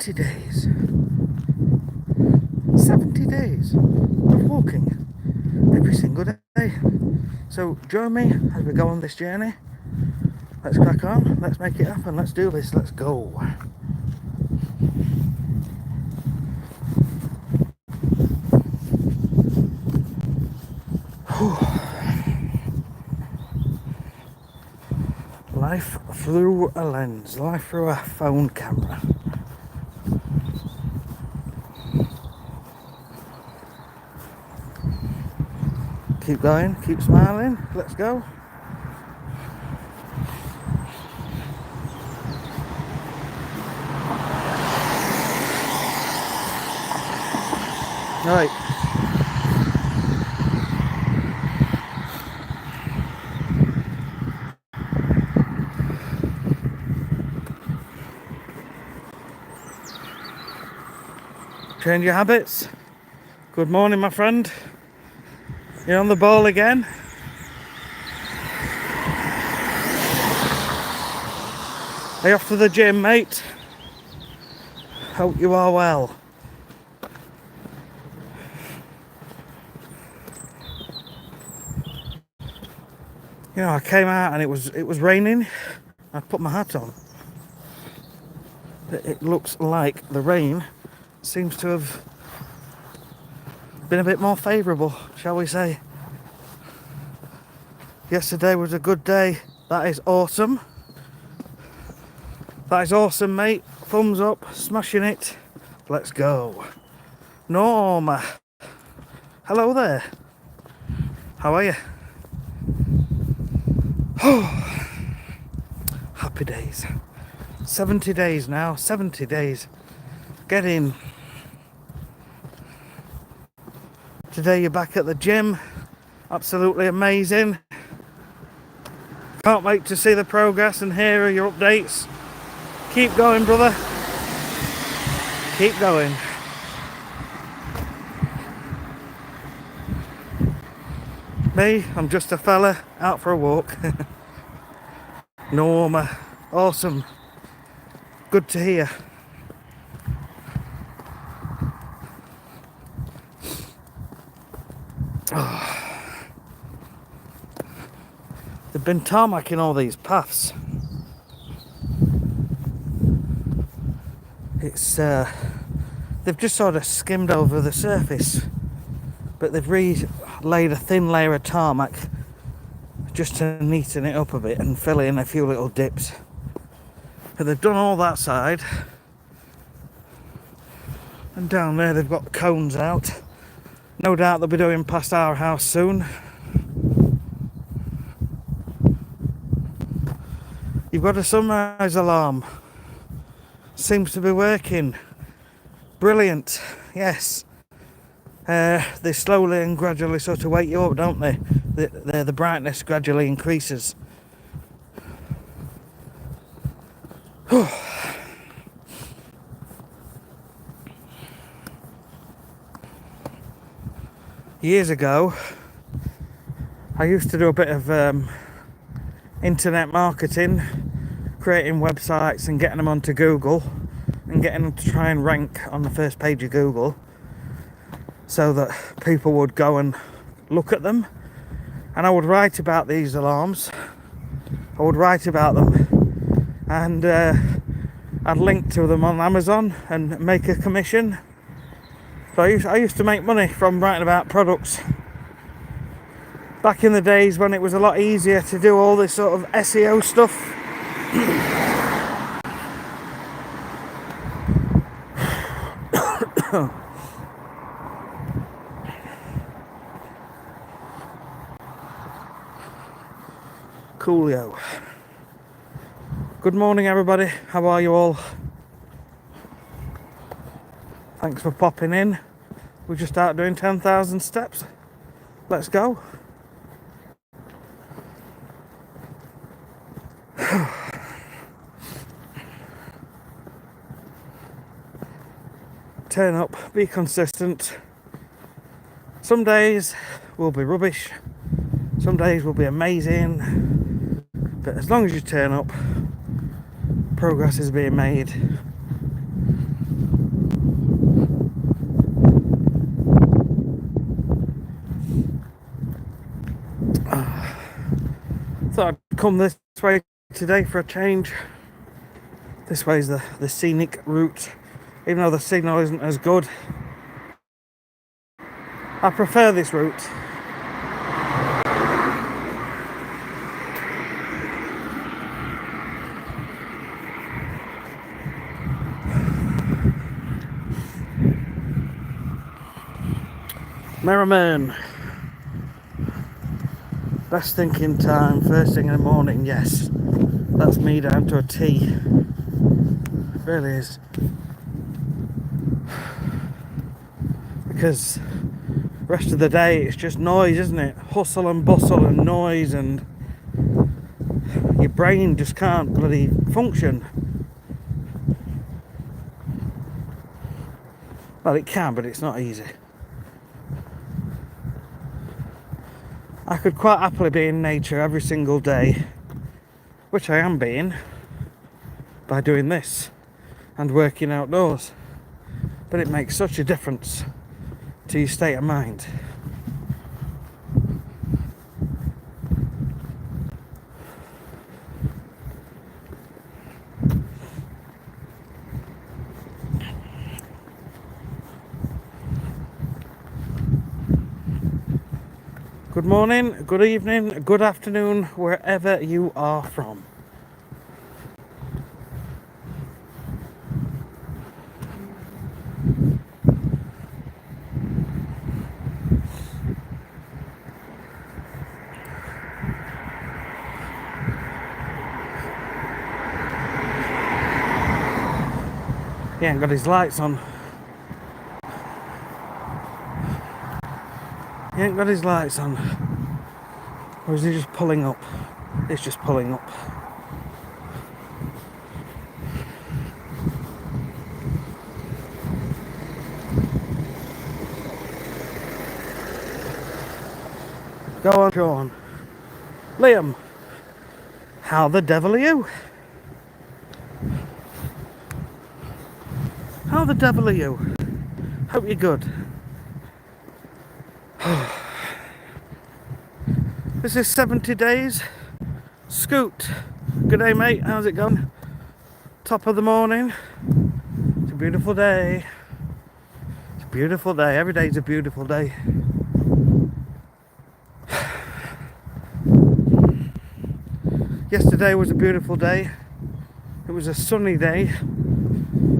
days. 70 days of walking every single day. So join me as we go on this journey. Let's crack on, let's make it happen, let's do this, let's go. Life through a lens, life through a phone camera. Keep going, keep smiling, let's go. Right. Change your habits. Good morning, my friend. You're on the ball again. Are you off to the gym, mate? Hope you are well. You know, I came out and it was raining. I put my hat on. It looks like the rain seems to have been a bit more favourable, shall we say. Yesterday was a good day. That is awesome. That is awesome, mate. Thumbs up, smashing it. Let's go. Norma. Hello there. How are you? Oh, happy days. 70 days now, 70 days. Get in. Today you're back at the gym. Absolutely amazing. Can't wait to see the progress and hear your updates. Keep going, brother. Keep going. Me, I'm just a fella out for a walk. Norma, awesome. Good to hear. Oh. They've been tarmacking all these paths. It's they've just sort of skimmed over the surface, but they've laid a thin layer of tarmac just to neaten it up a bit and fill in a few little dips. But they've done all that side, and down there they've got cones out. No doubt they'll be doing past our house soon. You've got a sunrise alarm. Seems to be working. Brilliant. Yes. They slowly and gradually sort of wake you up, don't they? The brightness gradually increases. Years ago, I used to do a bit of internet marketing, creating websites and getting them onto Google and getting them to try and rank on the first page of Google so that people would go and look at them. And I would write about these alarms. I would write about them, and I'd link to them on Amazon and make a commission. So I used to make money from writing about products back in the days when it was a lot easier to do all this sort of SEO stuff. Coolio. Good morning, everybody. How are you all? Thanks for popping in. We just started doing 10,000 steps. Let's go. Turn up, be consistent. Some days will be rubbish, some days will be amazing, but as long as you turn up, progress is being made. come this way today for a change. This way is the scenic route, even though the signal isn't as good. I prefer this route. Merriman. Best thinking time, first thing in the morning, yes. That's me down to a T. It really is. Because the rest of the day it's just noise, isn't it? Hustle and bustle and noise, and your brain just can't bloody function. Well, it can, but it's not easy. I could quite happily be in nature every single day, which I am being, by doing this and working outdoors. But it makes such a difference to your state of mind. Good morning, good evening, good afternoon, wherever you are from. He ain't got his lights on. He ain't got his lights on. Or is he just pulling up? It's just pulling up. Go on, Sean. Liam, how the devil are you? How the devil are you? Hope you're good. This is 70 days. Scoot. Good day, mate. How's it going? Top of the morning. It's a beautiful day. It's a beautiful day. Every day's a beautiful day. Yesterday was a beautiful day. It was a sunny day.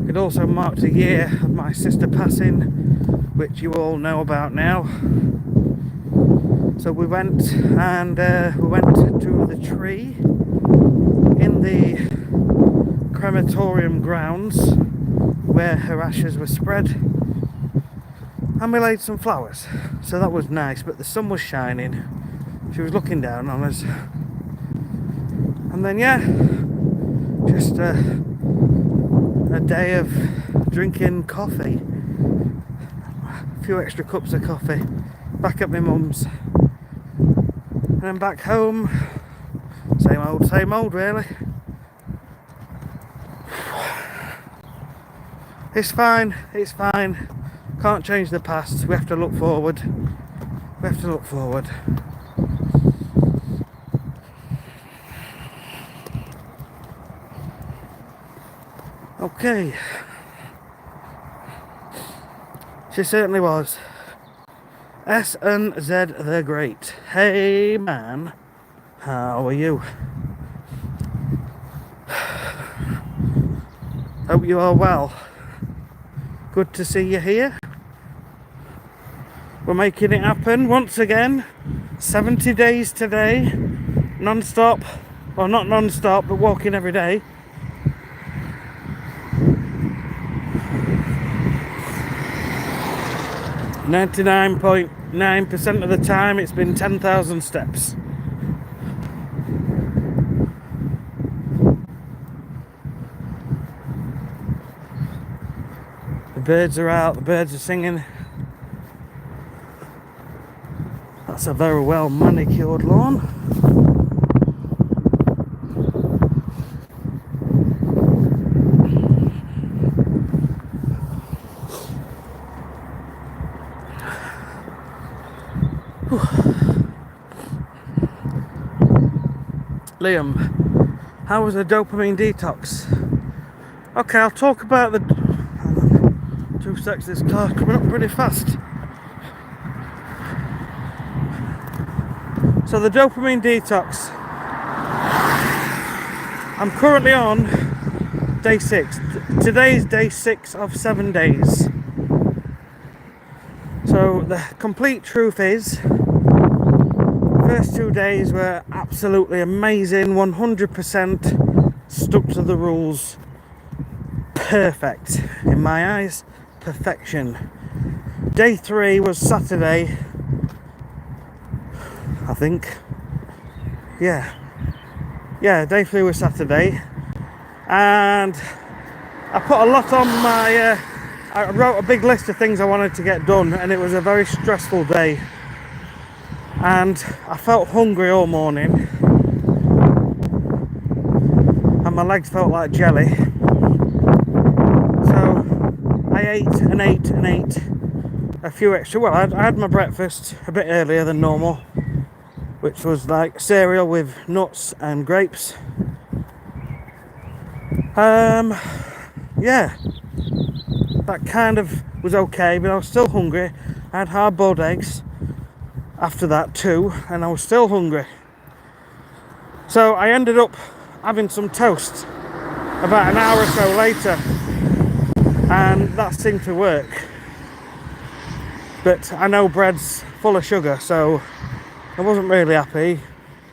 It also marked a year of my sister passing, which you all know about now. So we went to the tree in the crematorium grounds where her ashes were spread, and we laid some flowers. So that was nice, but the sun was shining. She was looking down on us. And then yeah, just a day of drinking coffee, a few extra cups of coffee, back at my mum's, and then back home. Same old really. It's fine, it's fine. Can't change the past. We have to look forward. We have to look forward. Okay. She certainly was. S and Z the Great. Hey man, how are you? Hope you are well. Good to see you here. We're making it happen once again. 70 days today. Non-stop. Well, not non-stop, but walking every day. .9% of the time it's been 10,000 steps. The birds are out, the birds are singing. That's a very well manicured lawn. Liam, how was the dopamine detox? Okay, I'll talk about the... Hang on. 2 seconds, this car's coming up pretty fast. So the dopamine detox. I'm currently on day 6. Today is day 6 of 7 days. So the complete truth is, first 2 days were absolutely amazing, 100% stuck to the rules. Perfect. In my eyes, perfection. Day 3 was Saturday, I think. Yeah, day 3 was Saturday. And I put a lot on my... I wrote a big list of things I wanted to get done, and it was a very stressful day. And I felt hungry all morning. And my legs felt like jelly. So I ate and ate and ate a few extra. Well, I had my breakfast a bit earlier than normal, which was like cereal with nuts and grapes. Yeah, that kind of was okay, but I was still hungry. I had hard-boiled eggs after that too, and I was still hungry. So I ended up having some toast about an hour or so later, and that seemed to work. But I know bread's full of sugar, so I wasn't really happy.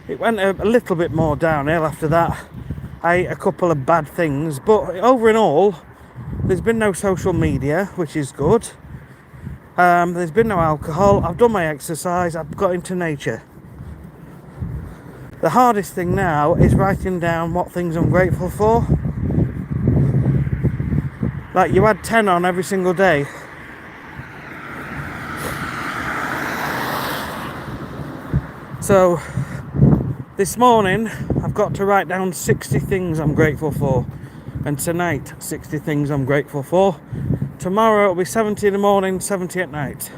It went a little bit more downhill after that. I ate a couple of bad things, but over and all, there's been no social media, which is good. There's been no alcohol. I've done my exercise. I've got into nature. The hardest thing now is writing down what things I'm grateful for. Like, you add 10 on every single day. So this morning I've got to write down 60 things I'm grateful for, and tonight 60 things I'm grateful for. Tomorrow it'll be 70 in the morning, 70 at night.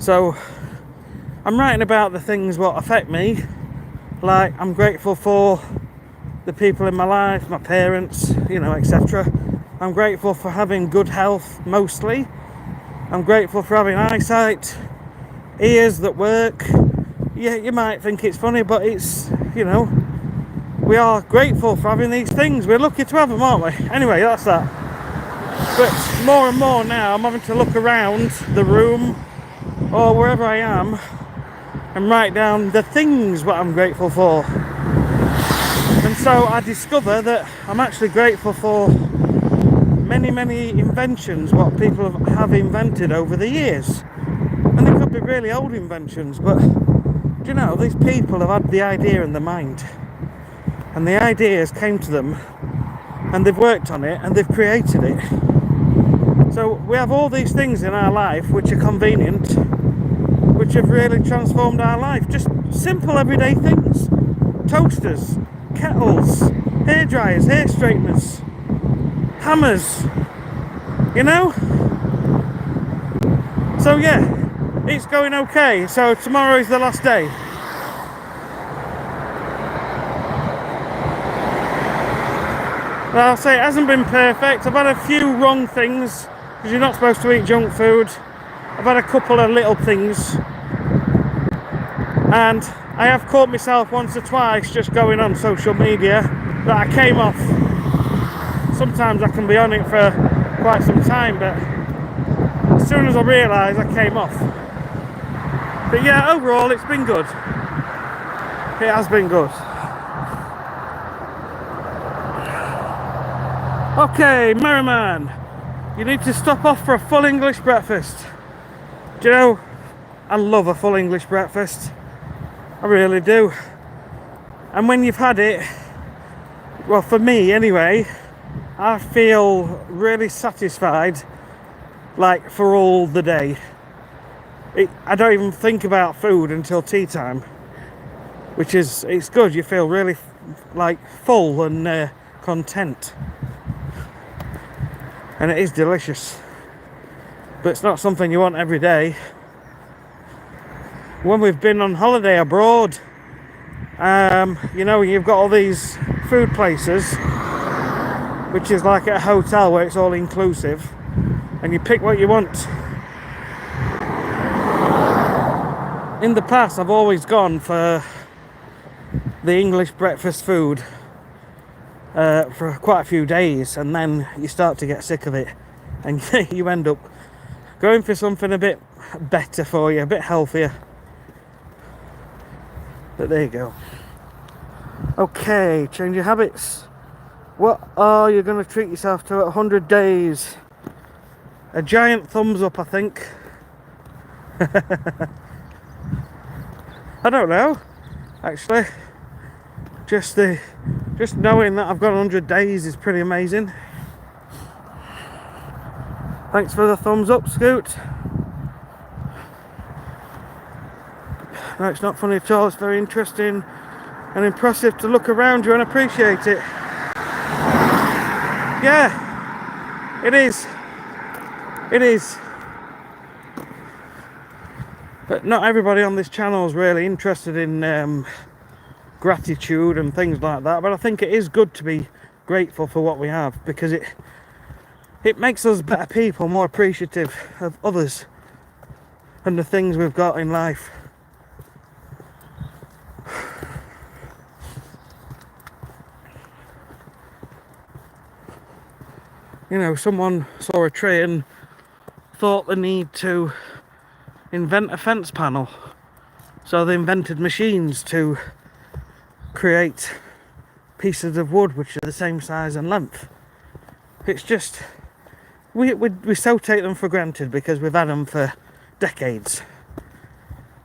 So I'm writing about the things what affect me. Like, I'm grateful for the people in my life, my parents, etc. I'm grateful for having good health, mostly. I'm grateful for having eyesight, ears that work. Yeah, you might think it's funny, but it's, we are grateful for having these things. We're lucky to have them, aren't we? Anyway, that's that. But more and more now, I'm having to look around the room or wherever I am and write down the things what I'm grateful for. And so I discover that I'm actually grateful for many, many inventions what people have invented over the years. And they could be really old inventions, but these people have had the idea in their mind, and the ideas came to them, and they've worked on it, and they've created it. So we have all these things in our life which are convenient, which have really transformed our life. Just simple everyday things. Toasters, kettles, hair dryers, hair straighteners, hammers, So yeah, it's going okay. So tomorrow is the last day. Well, I'll say it hasn't been perfect. I've had a few wrong things, because you're not supposed to eat junk food. I've had a couple of little things. And I have caught myself once or twice just going on social media that I came off. Sometimes I can be on it for quite some time, but as soon as I realise, I came off. But yeah, overall it's been good. It has been good. Okay, Merriman, you need to stop off for a full English breakfast. Do you know, I love a full English breakfast. I really do. And when you've had it, well, for me anyway, I feel really satisfied, like, for all the day. I don't even think about food until tea time, which is, it's good. You feel really like full and content, and it is delicious, but it's not something you want every day. When we've been on holiday abroad, You know, you've got all these food places, which is like at a hotel where it's all inclusive, and you pick what you want. In the past, I've always gone for the English breakfast food for quite a few days, and then you start to get sick of it, and you end up going for something a bit better for you, a bit healthier. But there you go. Okay, change your habits. What are you going to treat yourself to at 100 days? A giant thumbs up, I think. I don't know, actually. Just knowing that I've got 100 days is pretty amazing. Thanks for the thumbs up, Scoot. No, it's not funny at all. It's very interesting and impressive to look around you and appreciate it. Yeah, it is. It is. But not everybody on this channel is really interested in gratitude and things like that. But I think it is good to be grateful for what we have, because it makes us better people, more appreciative of others and the things we've got in life. You know, someone saw a tree and thought the need to invent a fence panel. So they invented machines to create pieces of wood which are the same size and length. It's just, we so take them for granted because we've had them for decades.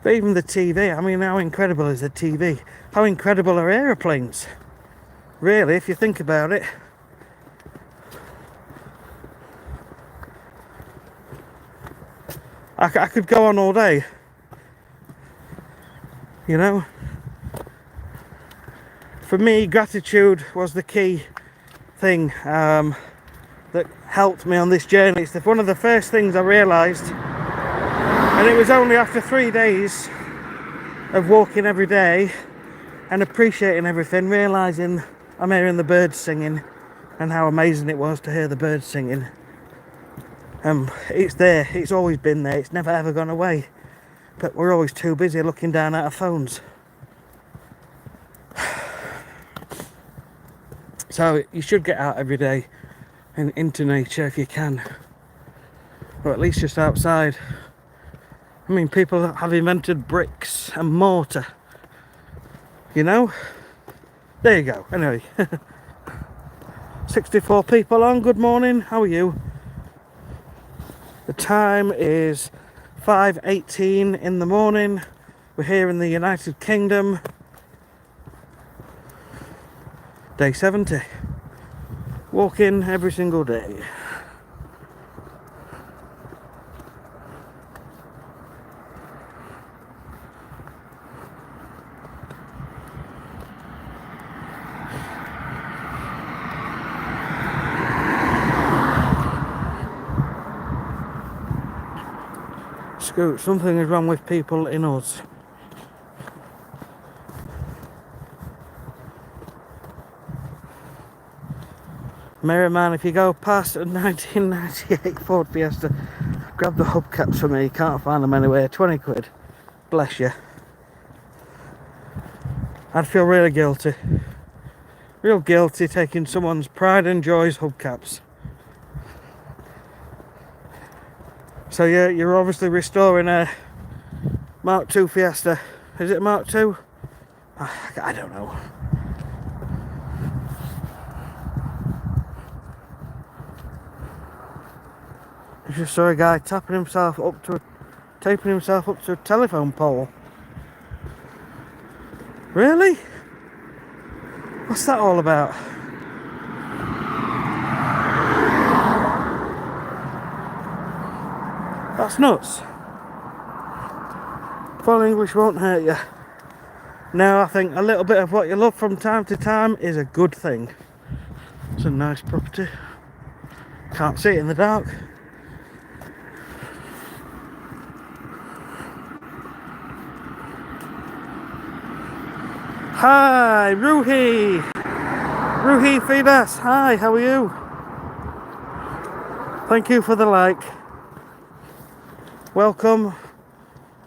But even the TV, I mean, how incredible is the TV? How incredible are aeroplanes? Really, if you think about it. I could go on all day, you know. For me, gratitude was the key thing that helped me on this journey. It's one of the first things I realised, and it was only after 3 days of walking every day and appreciating everything, realising I'm hearing the birds singing and how amazing it was to hear the birds singing. It's there, it's always been there, it's never ever gone away, but we're always too busy looking down at our phones. So you should get out every day and into nature if you can, or at least just outside. I mean, people have invented bricks and mortar, you know. There you go. Anyway, 64 people on. Good morning, how are you? The time is 5:18 in the morning. We're here in the United Kingdom. Day 70. Walking every single day. Scoot, something is wrong with people in us. Merriman, if you go past a 1998 Ford Fiesta, grab the hubcaps for me. Can't find them anywhere. 20 quid. Bless you. I'd feel really guilty. Real guilty taking someone's pride and joy's hubcaps. So yeah, you're obviously restoring a Mark II Fiesta. Is it Mark II? I don't know. I just saw a guy taping himself up to a telephone pole. Really? What's that all about? That's nuts. Foreign English won't hurt you. No, I think a little bit of what you love from time to time is a good thing. It's a nice property. Can't see it in the dark. Hi, Ruhi! Ruhi Fidas, hi, how are you? Thank you for the like. Welcome,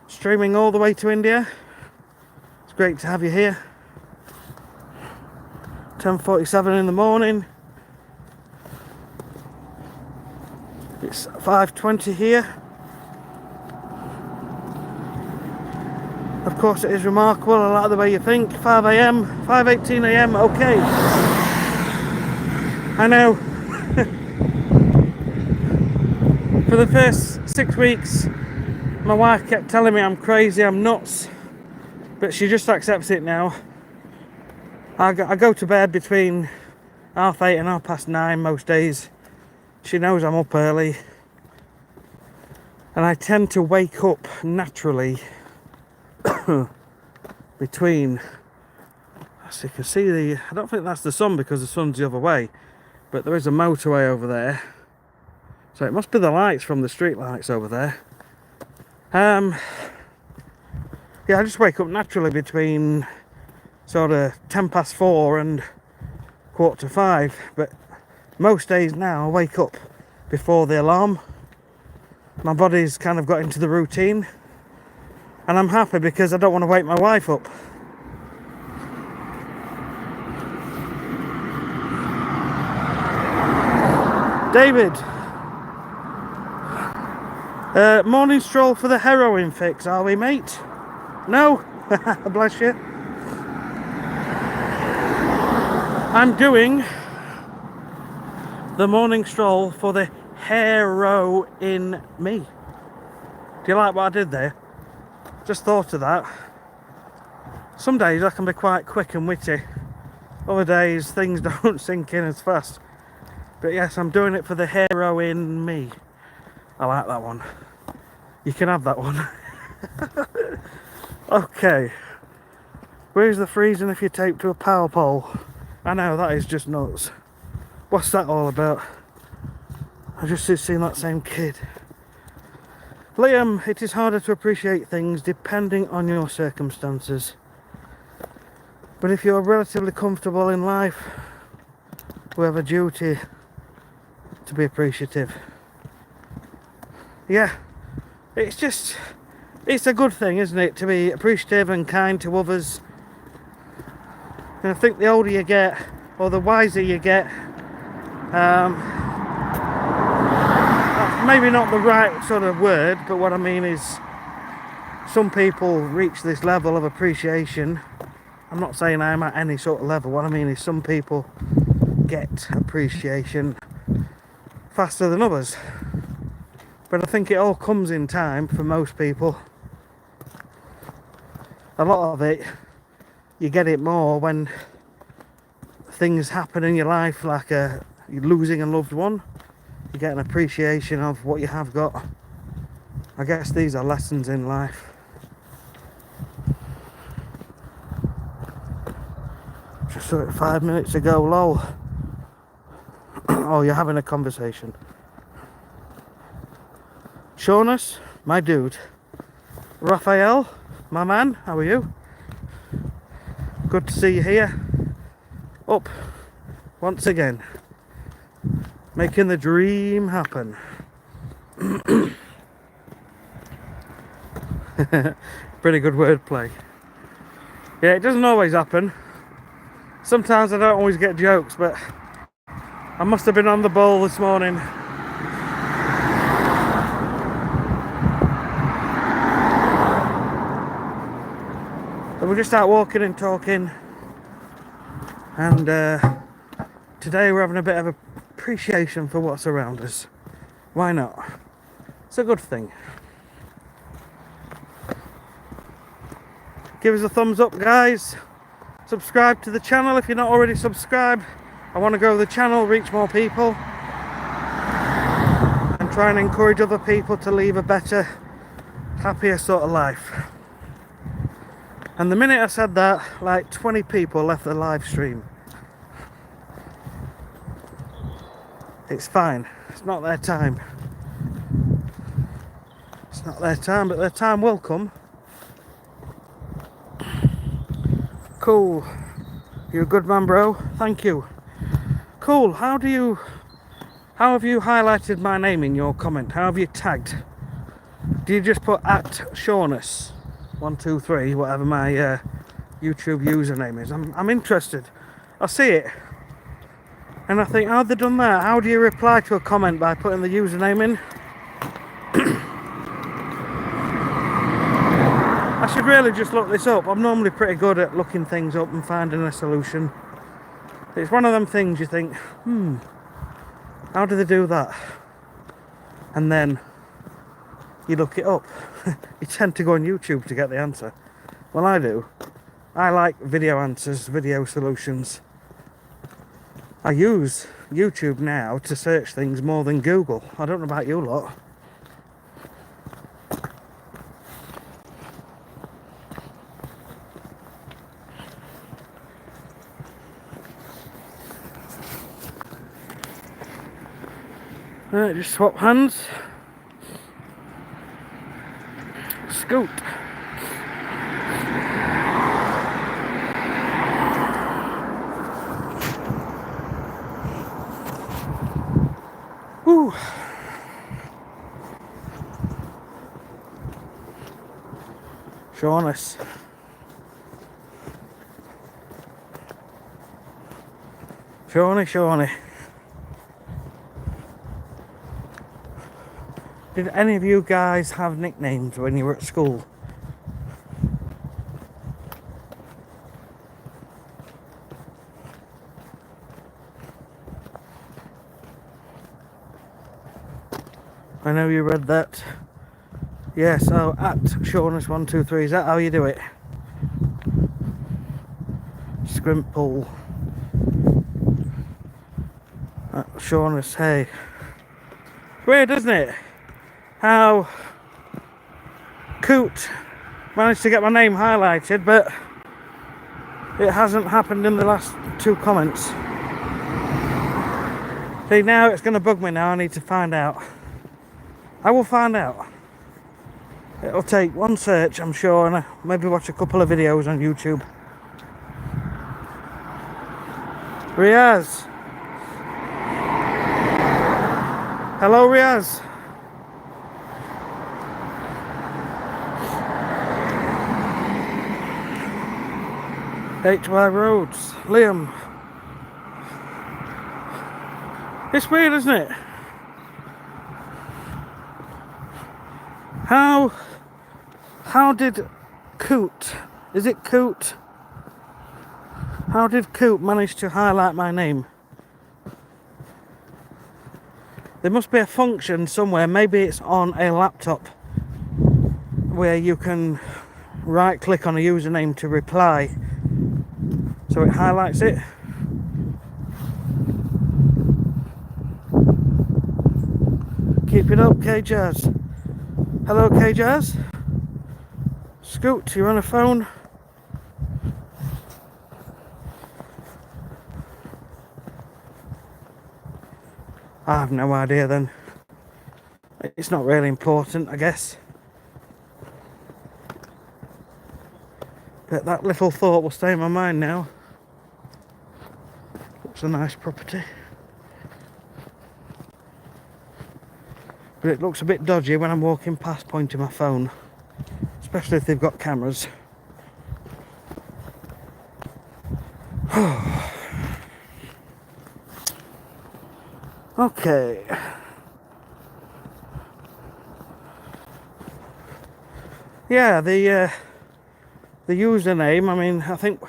streaming all the way to India. It's great to have you here. 10:47 in the morning. It's 5:20 here. Of course it is remarkable, I like the way you think. 5 a.m, 5:18 a.m, okay. I know. For the first 6 weeks, my wife kept telling me I'm crazy, I'm nuts. But she just accepts it now. I go to bed between 8:30 and 9:30 most days. She knows I'm up early. And I tend to wake up naturally between, as you can see, I don't think that's the sun because the sun's the other way, but there is a motorway over there, so it must be the lights from the street lights over there. Yeah, I just wake up naturally between sort of 4:10 and 4:45, but most days now I wake up before the alarm. My body's kind of got into the routine, and I'm happy because I don't want to wake my wife up. David, morning stroll for the heroin fix, are we, mate? No? Bless you. I'm doing the morning stroll for the hero in me. Do you like what I did there? Just thought of that. Some days I can be quite quick and witty. Other days things don't sink in as fast. But yes, I'm doing it for the hero in me. I like that one. You can have that one. Okay. Where's the freezing if you're taped to a power pole? I know, that is just nuts. What's that all about? I just seen that same kid. Liam, it is harder to appreciate things depending on your circumstances. But if you're relatively comfortable in life, we have a duty to be appreciative. Yeah, it's a good thing, isn't it, to be appreciative and kind to others. And I think the older you get, or the wiser you get, that's maybe not the right sort of word, but what I mean is some people reach this level of appreciation. I'm not saying I'm at any sort of level. What I mean is some people get appreciation faster than others. But I think it all comes in time for most people. A lot of it, you get it more when things happen in your life, like you're losing a loved one. You get an appreciation of what you have got. I guess these are lessons in life. Just saw it 5 minutes ago, lol. Oh, you're having a conversation. Shaunus, my dude. Raphael, my man, how are you? Good to see you here. Up once again. Making the dream happen. Pretty good wordplay. Yeah, it doesn't always happen. Sometimes I don't always get jokes, but I must have been on the ball this morning. So we're just out walking and talking, and today we're having a bit of appreciation for what's around us. Why not? It's a good thing. Give us a thumbs up, guys. Subscribe to the channel if you're not already subscribed. I want to grow the channel, reach more people, and try and encourage other people to live a better, happier sort of life. And the minute I said that, like 20 people left the live stream. It's fine. It's not their time. It's not their time, but their time will come. Cool. You're a good man, bro. Thank you. Cool. How have you highlighted my name in your comment? How have you tagged? Do you just put at Shaunus 123, whatever my YouTube username is? I'm interested. I see it. And I think, how have they done that? How do you reply to a comment by putting the username in? I should really just look this up. I'm normally pretty good at looking things up and finding a solution. It's one of them things you think, how do they do that? And then you look it up. You tend to go on YouTube to get the answer. Well, I do. I like video answers, video solutions. I use YouTube now to search things more than Google. I don't know about you lot. Right, just swap hands. Scoot. Woo. Shaunus. Shawnee. Did any of you guys have nicknames when you were at school? I know you read that. Yeah, so at Shaunus123, is that how you do it? Scrimple. At Shaunus, hey. Weird, isn't it? How Coot managed to get my name highlighted, but it hasn't happened in the last 2 comments. See, now it's going to bug me now. I need to find out. I will find out. It'll take one search, I'm sure, and maybe watch a couple of videos on YouTube. Riaz. Hello, Riaz. HY Roads. Liam. It's weird, isn't it? How did Coot, is it Coot? How did Coot manage to highlight my name? There must be a function somewhere, maybe it's on a laptop, where you can right click on a username to reply, so it highlights it. Keep it up, K-Jazz. Hello, K-Jazz. Scoot, you're on a phone? I have no idea then. It's not really important, I guess. But that little thought will stay in my mind now. Looks a nice property. But it looks a bit dodgy when I'm walking past pointing my phone. Especially if they've got cameras. Okay. Yeah, the username, I mean, I think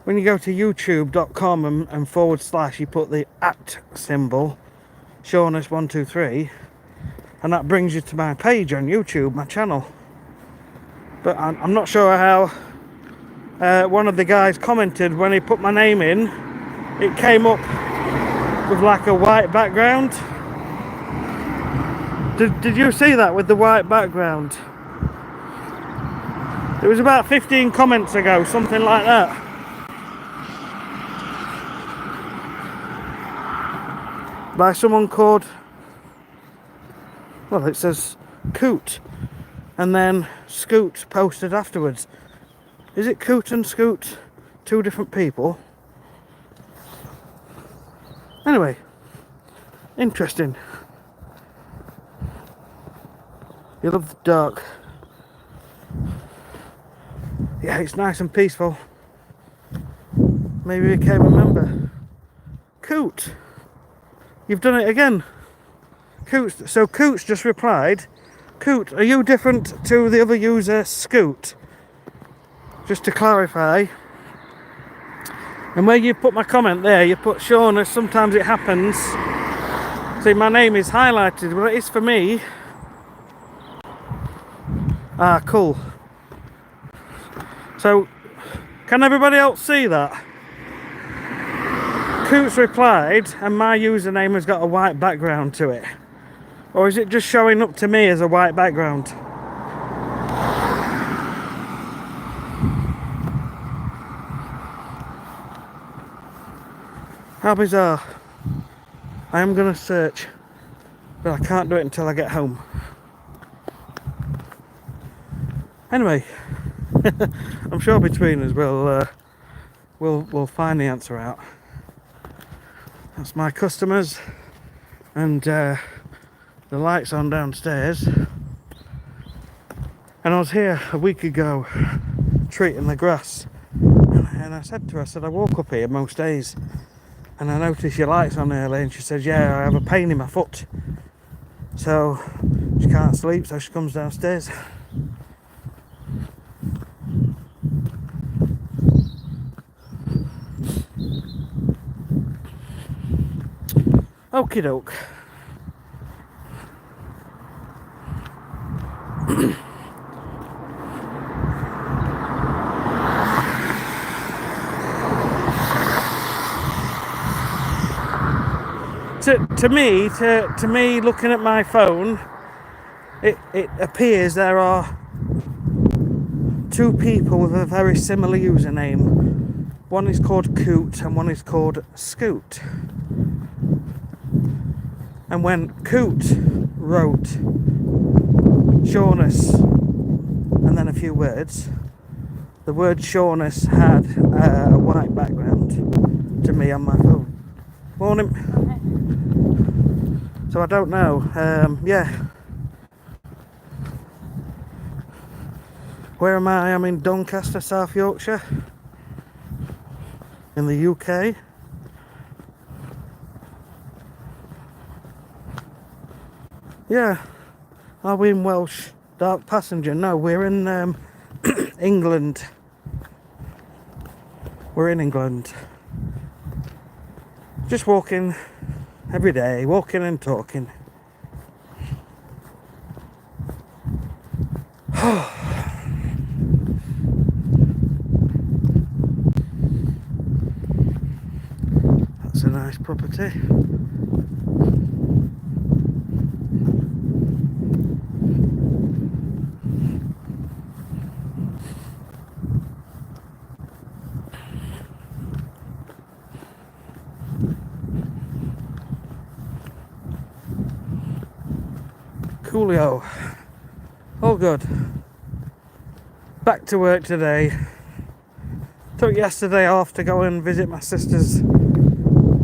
when you go to youtube.com and /, you put the at symbol, Shaunus123, and that brings you to my page on YouTube, my channel. But I'm not sure how one of the guys commented when he put my name in, it came up with like a white background. Did you see that with the white background? It was about 15 comments ago, something like that. By someone called, well, it says Coot, and then Scoot posted afterwards. Is it Coot and Scoot? Two different people? Anyway, interesting. You love the dark. Yeah, it's nice and peaceful. Maybe you became a member. Coot, you've done it again. Coot, so Coot's just replied. Coot, are you different to the other user, Scoot? Just to clarify. And where you put my comment there, you put Shaunus, sometimes it happens. See, my name is highlighted, but it is for me. Ah, cool. So, can everybody else see that? Coot's replied, and my username has got a white background to it. Or is it just showing up to me as a white background? How bizarre. I am going to search, but I can't do it until I get home. Anyway, I'm sure between us we'll find the answer out. That's my customers, and the light's on downstairs. And I was here a week ago treating the grass, and I said to her, I walk up here most days, and I noticed your light's on early, and she said, yeah, I have a pain in my foot, so she can't sleep, so she comes downstairs. Okie doke. To me, looking at my phone, it appears there are two people with a very similar username. One is called Coot and one is called Scoot. And when Coot wrote Shaunus and then a few words, the word Shaunus had a white background to me on my phone. Morning. So I don't know. Yeah. Where am I? I'm in Doncaster, South Yorkshire, in the UK. Yeah. Are we in Welsh? Dark passenger? No, we're in England. We're in England. Just walking every day, walking and talking. That's a nice property. Coolio. All good. Back to work today. Took yesterday off to go and visit my sister's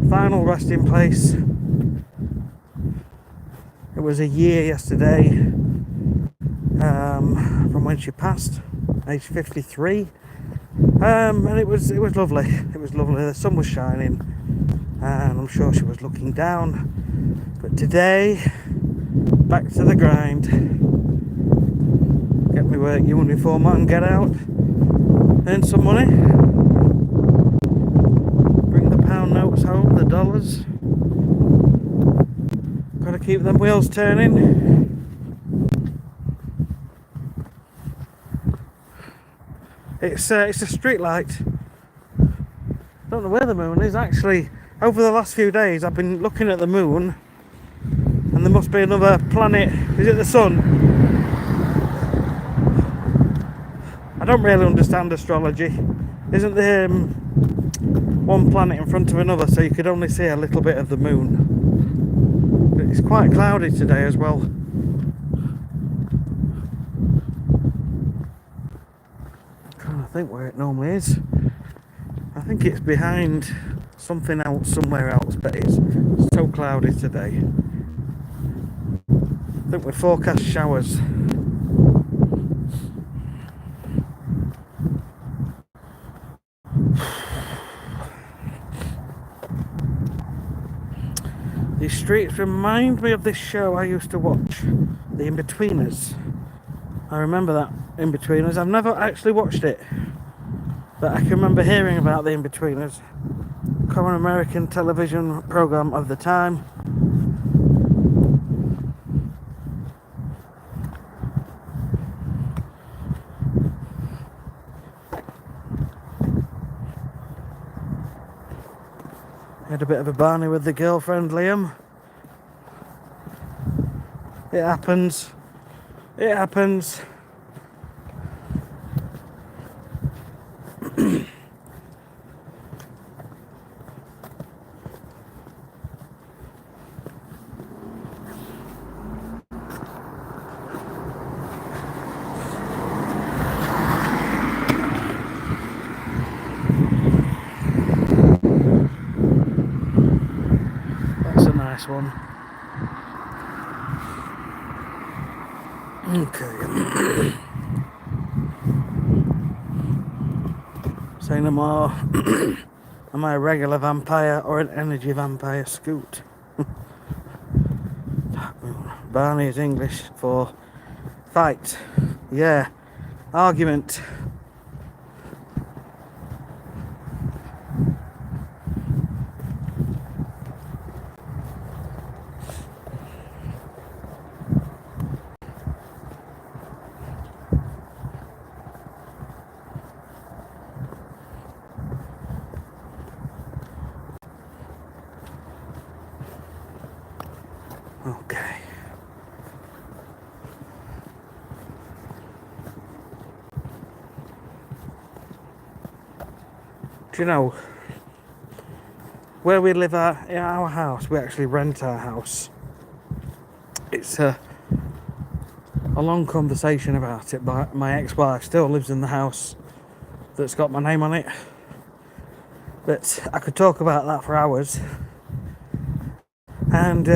final resting place. It was a year yesterday from when she passed, age 53. And it was lovely. It was lovely. The sun was shining, and I'm sure she was looking down. But today, back to the grind. Get my work uniform on, get out, earn some money, bring the pound notes home, the dollars. Gotta keep them wheels turning. It's a street light. Don't know where the moon is actually. Over the last few days I've been looking at the moon, and there must be another planet. Is it the sun? I don't really understand astrology. Isn't there one planet in front of another, so you could only see a little bit of the moon? But it's quite cloudy today as well. I'm trying to think where it normally is. I think it's behind something else somewhere else, but it's so cloudy today. I think we forecast showers. These streets remind me of this show I used to watch, The In-Betweeners. I remember that In-Betweeners. I've never actually watched it, but I can remember hearing about The In-Betweeners. Common American television program of the time. Had a bit of a Barney with the girlfriend, Liam. It happens. It happens. That's a nice one. Okay. Say no more. Am I a regular vampire or an energy vampire? Scoot. Barney is English for fight. Yeah. Argument. Okay. Do you know, where we live in our house, we actually rent our house. It's a long conversation about it, but my ex-wife still lives in the house that's got my name on it. But I could talk about that for hours. And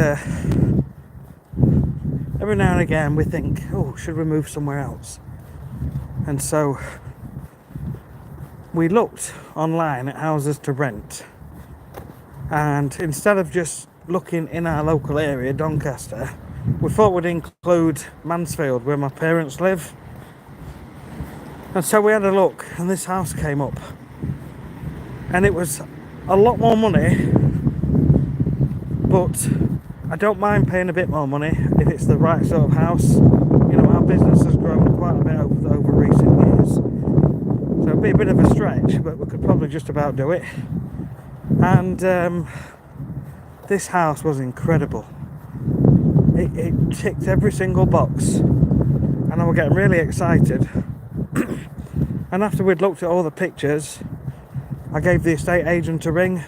every now and again we think, oh, should we move somewhere else? And so we looked online at houses to rent, and instead of just looking in our local area, Doncaster, we thought we'd include Mansfield, where my parents live. And so we had a look, and this house came up, and it was a lot more money, but I don't mind paying a bit more money if it's the right sort of house. You know, our business has grown quite a bit over recent years, so it'd be a bit of a stretch, but we could probably just about do it. And this house was incredible. It ticked every single box, and I was getting really excited. And after we'd looked at all the pictures, I gave the estate agent a ring,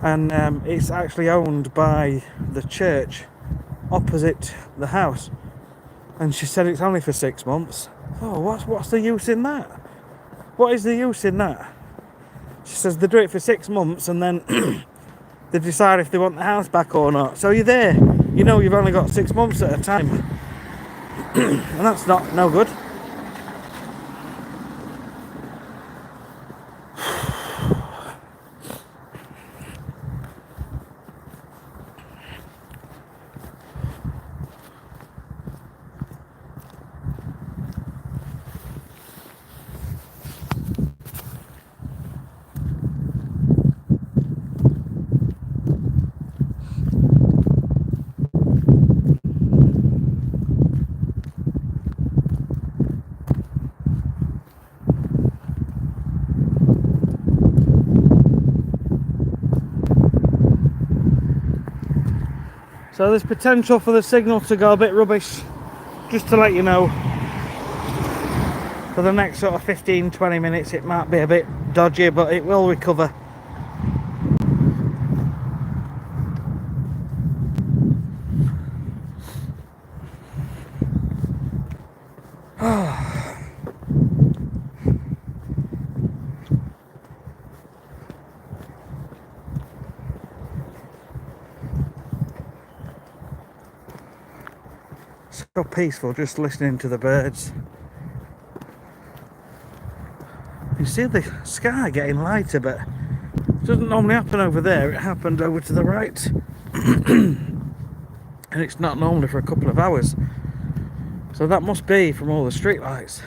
and it's actually owned by the church opposite the house. And she said it's only for 6 months. Oh, what's the use in that? What is the use in that? She says they do it for 6 months, and then they decide if they want the house back or not. So you're there. You know you've only got 6 months at a time. And that's no good. So there's potential for the signal to go a bit rubbish, just to let you know. For the next sort of 15-20 minutes it might be a bit dodgy, but it will recover. So peaceful, just listening to the birds. You see the sky getting lighter, but it doesn't normally happen over there. It happened over to the right. And it's not normally for a couple of hours. So that must be from all the street lights.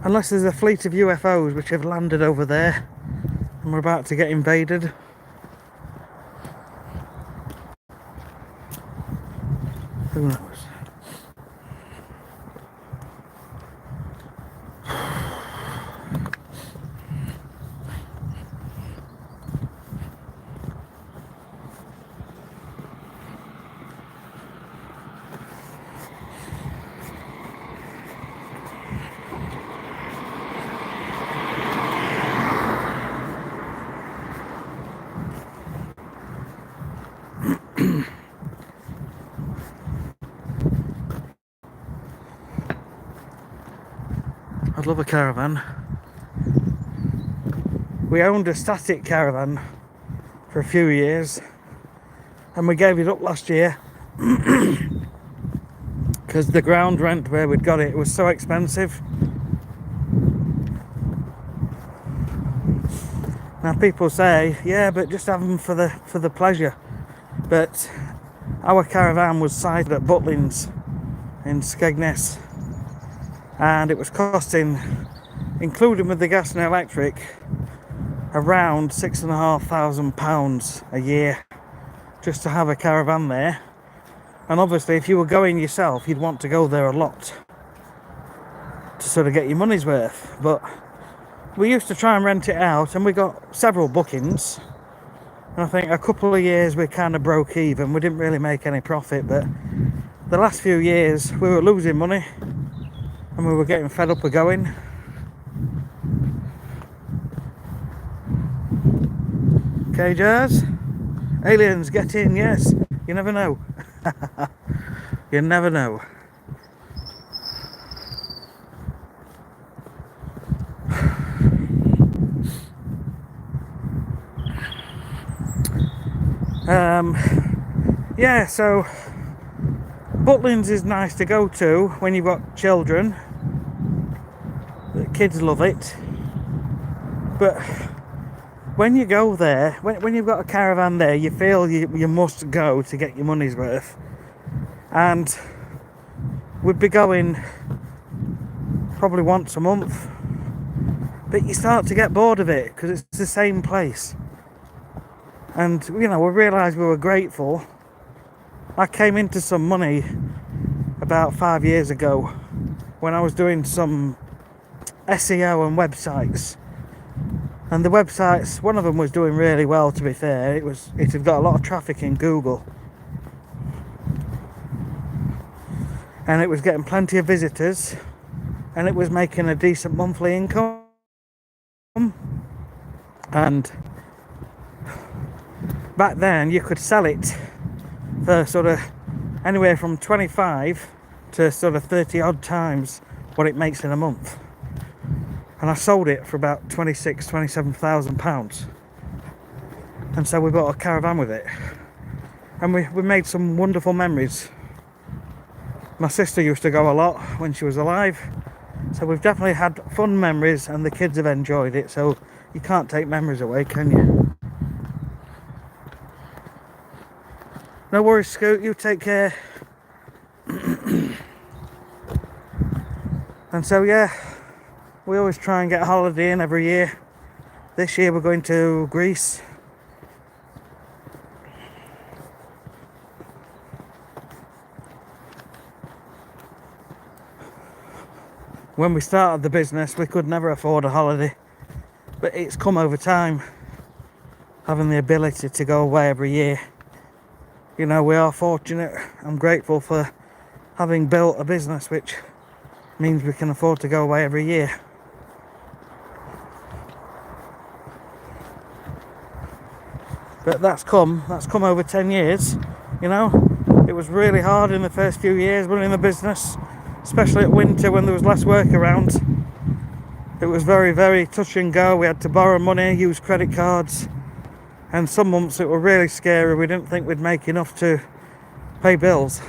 Unless there's a fleet of UFOs which have landed over there and we're about to get invaded. Who knows? I'd love a caravan. We owned a static caravan for a few years and we gave it up last year because the ground rent where we'd got it was so expensive. Now people say, yeah, but just have them for the pleasure. But our caravan was sited at Butlins in Skegness, and it was costing, including with the gas and electric, around £6,500 a year just to have a caravan there. And obviously if you were going yourself, you'd want to go there a lot to sort of get your money's worth. But we used to try and rent it out, and we got several bookings, and I think a couple of years we kind of broke even. We didn't really make any profit, but the last few years we were losing money and we were getting fed up of going. Okay, Jazz? Aliens, get in, yes. You never know. You never know. Yeah, so Butlins is nice to go to when you've got children. The kids love it. But when you go there, when you've got a caravan there, you feel you must go to get your money's worth. And we'd be going probably once a month. But you start to get bored of it because it's the same place. And, you know, we realised we were grateful. I came into some money about 5 years ago when I was doing some SEO and websites. And the websites, one of them was doing really well, to be fair. It had got a lot of traffic in Google. And it was getting plenty of visitors. And it was making a decent monthly income. And back then you could sell it for sort of anywhere from 25 to sort of 30 odd times what it makes in a month. And I sold it for about £27,000. And so we bought a caravan with it. And we made some wonderful memories. My sister used to go a lot when she was alive. So we've definitely had fun memories, and the kids have enjoyed it. So you can't take memories away, can you? No worries, Scoot, you take care. And so, yeah, we always try and get a holiday in every year. This year we're going to Greece. When we started the business, we could never afford a holiday. But it's come over time, having the ability to go away every year. You know, we are fortunate. I'm grateful for having built a business which means we can afford to go away every year. But that's come over 10 years, you know. It was really hard in the first few years running the business, especially at winter when there was less work around. It was very, very touch and go. We had to borrow money, use credit cards. And some months it were really scary. We didn't think we'd make enough to pay bills.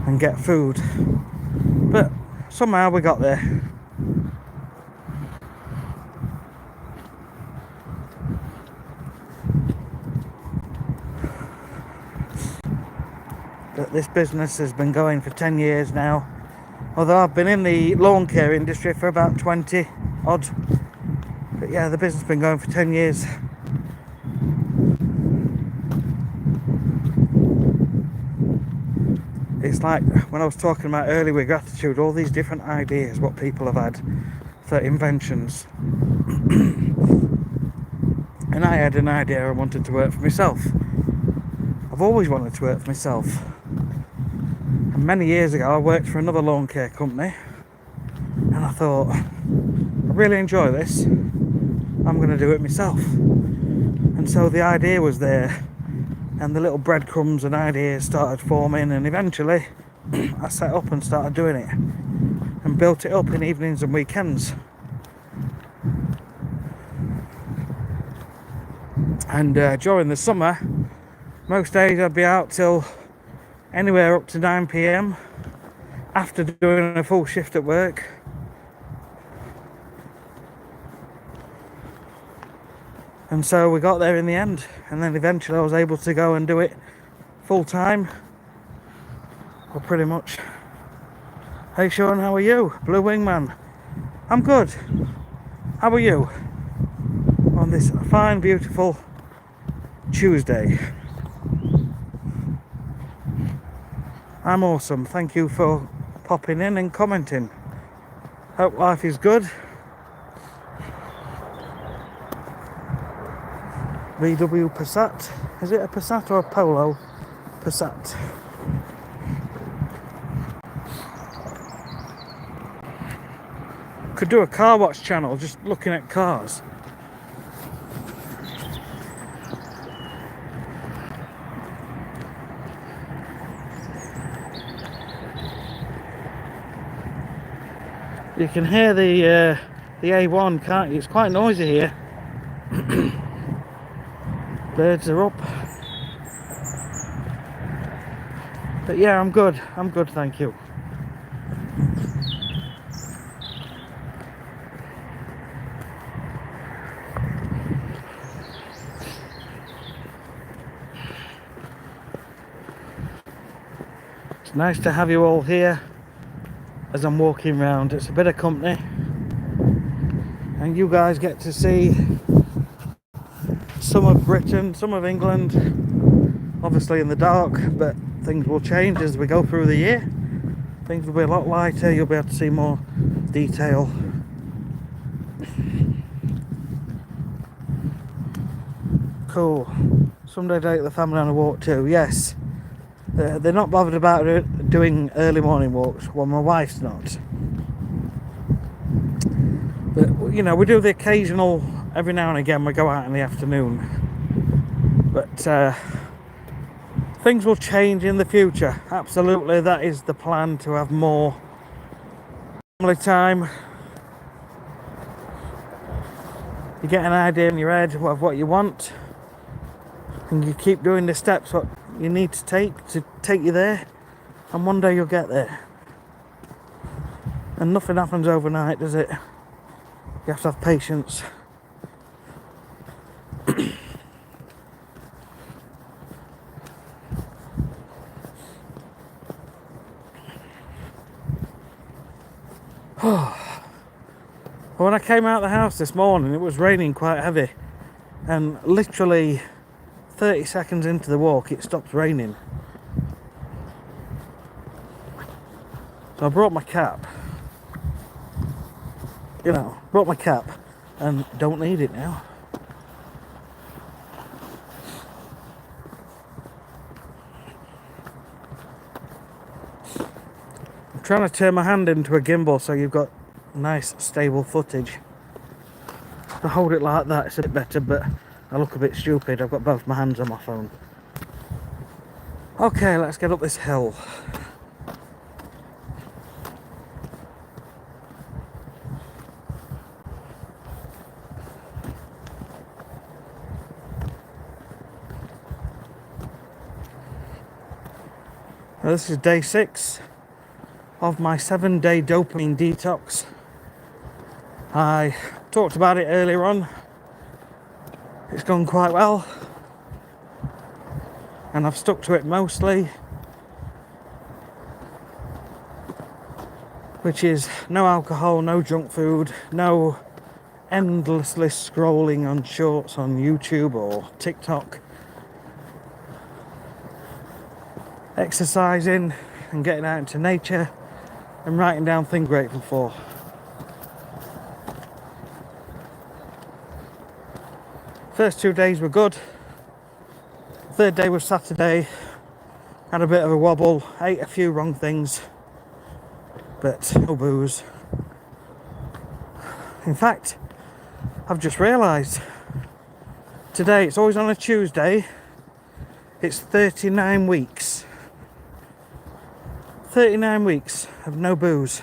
and get food. But somehow we got there. But this business has been going for 10 years now. Although I've been in the lawn care industry for about 20 odd. But yeah, the business has been going for 10 years. It's like when I was talking about early with gratitude, all these different ideas, what people have had for inventions. And I had an idea I wanted to work for myself. I've always wanted to work for myself. And many years ago I worked for another lawn care company. And I thought, I really enjoy this. I'm going to do it myself. And so the idea was there. And the little breadcrumbs and ideas started forming, and eventually I set up and started doing it and built it up in evenings and weekends. And during the summer, most days I'd be out till anywhere up to 9 PM after doing a full shift at work. And so we got there in the end, and then eventually I was able to go and do it full time. Well, pretty much. Hey Sean, how are you? Blue Wingman. I'm good. How are you? On this fine, beautiful Tuesday. I'm awesome. Thank you for popping in and commenting. Hope life is good. VW Passat. Is it a Passat or a Polo? Passat. Could do a car watch channel just looking at cars. You can hear the A1, can't you? It's quite noisy here. Birds are up. But yeah, I'm good. I'm good, thank you. It's nice to have you all here as I'm walking around. It's a bit of company. And you guys get to see some of Britain, some of England, obviously in the dark, but things will change as we go through the year. Things will be a lot lighter, you'll be able to see more detail. Cool. Someday take the family on a walk too, yes. They're not bothered about doing early morning walks, well my wife's not. But you know, we do the occasional, every now and again we go out in the afternoon. But things will change in the future. Absolutely, that is the plan, to have more family time. You get an idea in your head of what you want, and you keep doing the steps what you need to take you there, and one day you'll get there. And nothing happens overnight, does it? You have to have patience. When I came out of the house this morning, it was raining quite heavy, and literally 30 seconds into the walk it stopped raining. So I brought my cap, brought my cap and don't need it now. I'm trying to turn my hand into a gimbal so you've got nice stable footage. If I hold it like that it's a bit better, but I look a bit stupid. I've got both my hands on my phone. Okay, let's get up this hill. Now, this is day 6 of my 7-day dopamine detox. I talked about it earlier on. It's gone quite well, and I've stuck to it mostly, which is no alcohol, no junk food, no endlessly scrolling on shorts on YouTube or TikTok, exercising and getting out into nature and writing down things grateful for. First 2 days were good. Third day was Saturday. Had a bit of a wobble, ate a few wrong things, but no booze. In fact, I've just realised today, it's always on a Tuesday, it's 39 weeks. 39 weeks of no booze,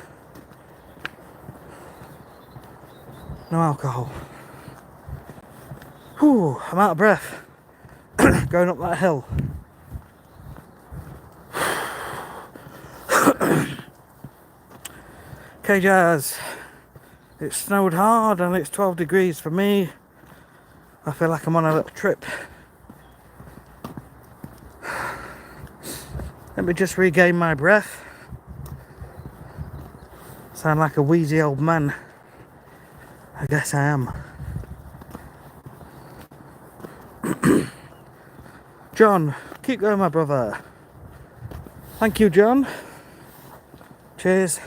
no alcohol. Whew, I'm out of breath going up that hill. Okay, Jazz, it snowed hard and it's 12 degrees for me. I feel like I'm on a little trip. Let me just regain my breath. Sound like a wheezy old man. I guess I am. John, keep going, my brother. Thank you, John. Cheers.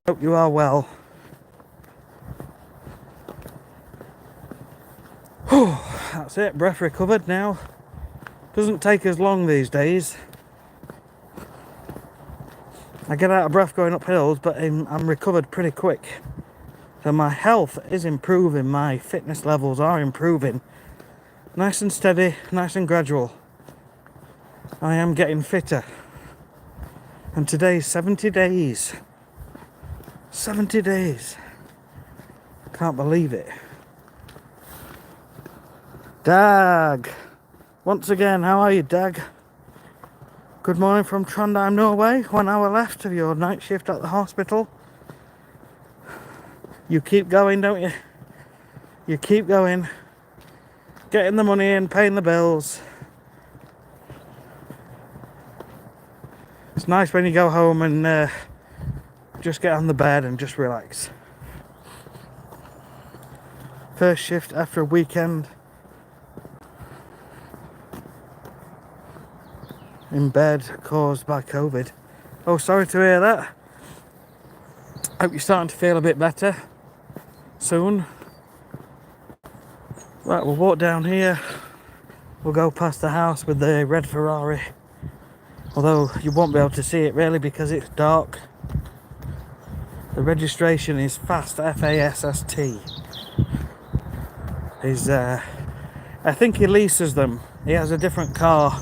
Hope you are well. That's it, breath recovered now. Doesn't take as long these days. I get out of breath going up hills, but I'm recovered pretty quick. So my health is improving, my fitness levels are improving. Nice and steady, nice and gradual. I am getting fitter. And today's 70 days. 70 days. Can't believe it. Dag. Once again, how are you, Dag? Good morning from Trondheim, Norway. 1 hour left of your night shift at the hospital. You keep going, don't you? You keep going. Getting the money in, paying the bills. It's nice when you go home and just get on the bed and just relax. First shift after a weekend in bed caused by COVID. Oh, sorry to hear that. Hope you're starting to feel a bit better soon. Right, we'll walk down here. We'll go past the house with the red Ferrari. Although you won't be able to see it really because it's dark. The registration is FAST, F-A-S-S-T. I think he leases them. He has a different car,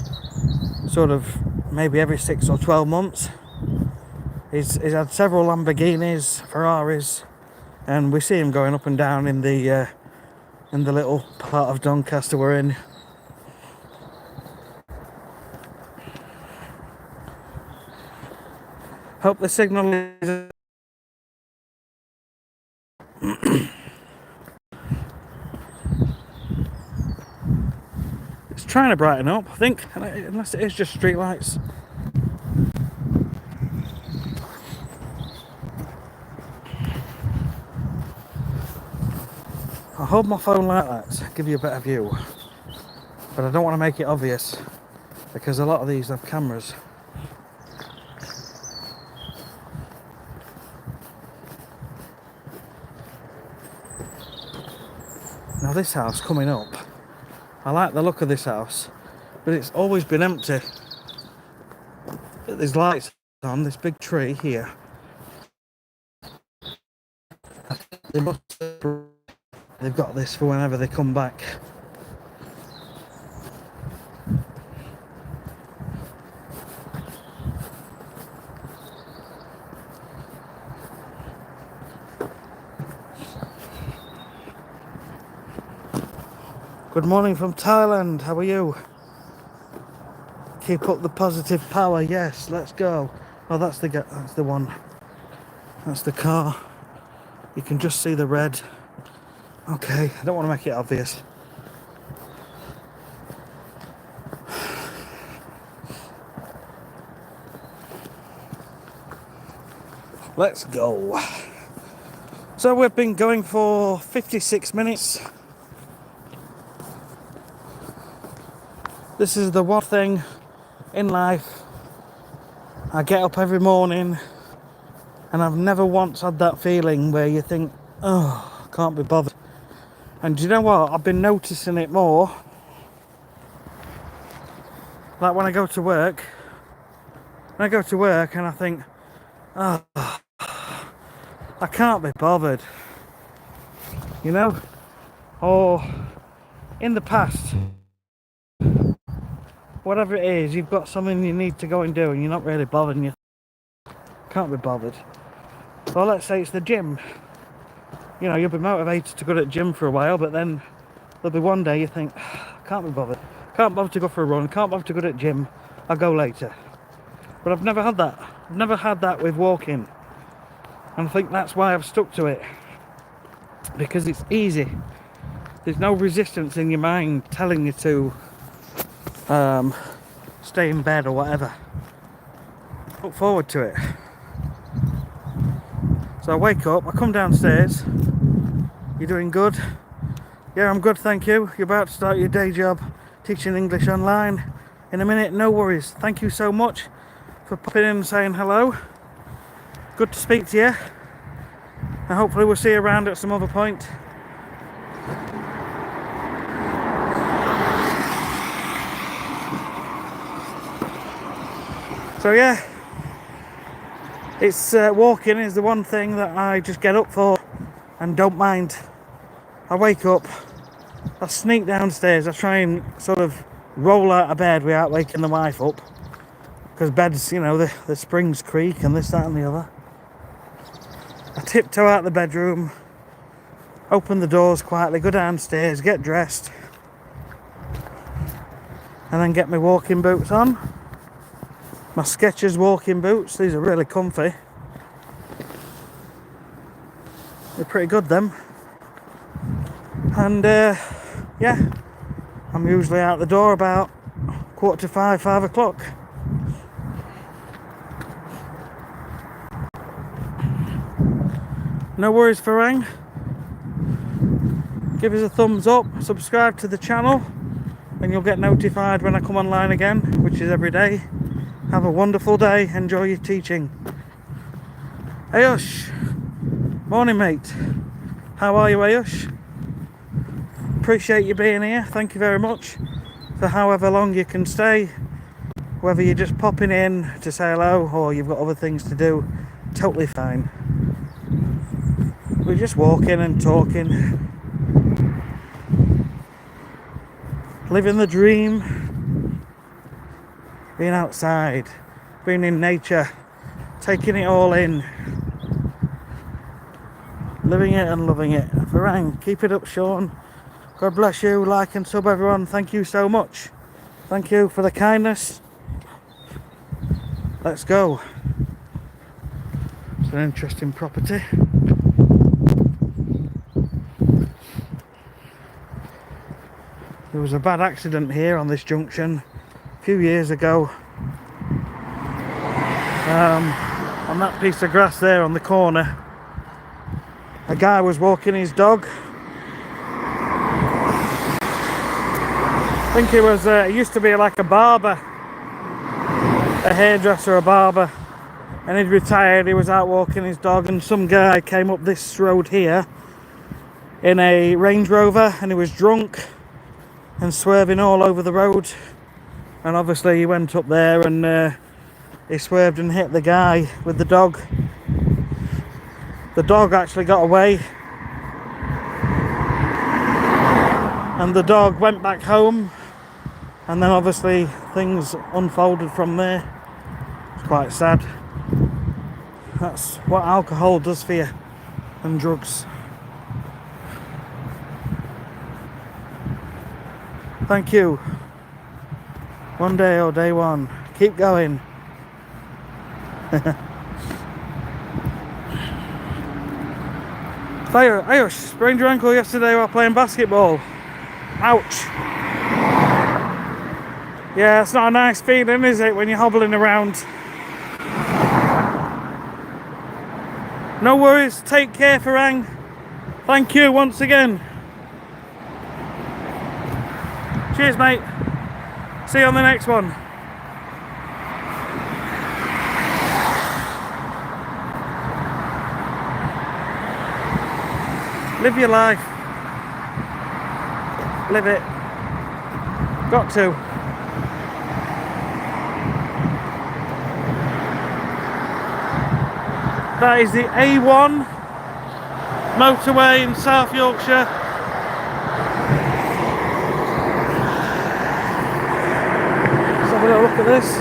sort of maybe every 6 or 12 months. He's had several Lamborghinis, Ferraris, and we see him going up and down in the little part of Doncaster we're in. Hope the signal is... It's trying to brighten up, I think, unless it is just street lights. I'll hold my phone like that to give you a better view, but I don't want to make it obvious because a lot of these have cameras. Now this house coming up, I like the look of this house, but it's always been empty. There's lights on this big tree here. They've got this for whenever they come back. Good morning from Thailand, how are you? Keep up the positive power. Yes, let's go. Oh, that's the one. That's the car. You can just see the red. Okay, I don't want to make it obvious. Let's go. So we've been going for 56 minutes. This is the one thing in life. I get up every morning and I've never once had that feeling where you think, oh, I can't be bothered. And do you know what? I've been noticing it more. Like when I go to work. When I go to work and I think, oh, I can't be bothered. You know? Or in the past, whatever it is, you've got something you need to go and do and you're not really bothered and you can't be bothered. Or let's say it's the gym. You know, you'll be motivated to go to the gym for a while, but then there'll be one day you think, I can't be bothered. Can't bother to go for a run, can't bother to go to the gym, I'll go later. But I've never had that. I've never had that with walking. And I think that's why I've stuck to it. Because it's easy. There's no resistance in your mind telling you to stay in bed or whatever. Look forward to it. So I wake up, I come downstairs. You're doing good? Yeah, I'm good, thank you. You're about to start your day job teaching English online in a minute. No worries. Thank you so much for popping in and saying hello. Good to speak to you. And hopefully we'll see you around at some other point. So yeah, it's walking is the one thing that I just get up for and don't mind. I wake up, I sneak downstairs, I try and sort of roll out of bed without waking the wife up. Because beds, you know, the springs creak and this, that and the other. I tiptoe out the bedroom, open the doors quietly, go downstairs, get dressed. And then get my walking boots on. My Skechers walking boots, these are really comfy. They're pretty good, them. And yeah, I'm usually out the door about 4:45, 5 o'clock. No worries, Farang. Give us a thumbs up, subscribe to the channel, and you'll get notified when I come online again, which is every day. Have a wonderful day, enjoy your teaching. Ayush, morning mate. How are you, Ayush? Appreciate you being here, thank you very much for however long you can stay. Whether you're just popping in to say hello or you've got other things to do, totally fine. We're just walking and talking, living the dream, being outside, being in nature, taking it all in, living it and loving it. Farang, keep it up, Sean. God bless you, like and sub everyone, thank you so much. Thank you for the kindness. Let's go. It's an interesting property. There was a bad accident here on this junction a few years ago. On that piece of grass there on the corner, a guy was walking his dog. I think it used to be like a barber, a hairdresser, a barber, and he'd retired. He was out walking his dog and some guy came up this road here in a Range Rover and he was drunk and swerving all over the road, and obviously he went up there and he swerved and hit the guy with the dog. The dog actually got away and the dog went back home, and then obviously things unfolded from there. It's quite sad. That's what alcohol does for you, and drugs. Thank you. One day or day one. Keep going. Ayush, sprained your ankle yesterday while playing basketball. Ouch. Yeah, it's not a nice feeling, is it, when you're hobbling around? No worries. Take care, Farang. Thank you once again. Cheers, mate. See you on the next one. Live your life. Live it. Got to. That is the A1 motorway in South Yorkshire. Let's have a little look at this.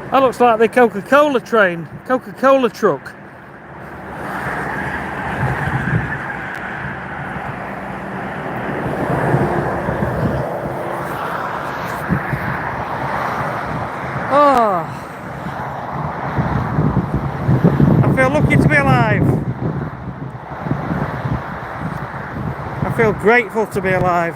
That looks like the Coca-Cola train, Coca-Cola truck. Oh, I feel lucky to be alive. I feel grateful to be alive.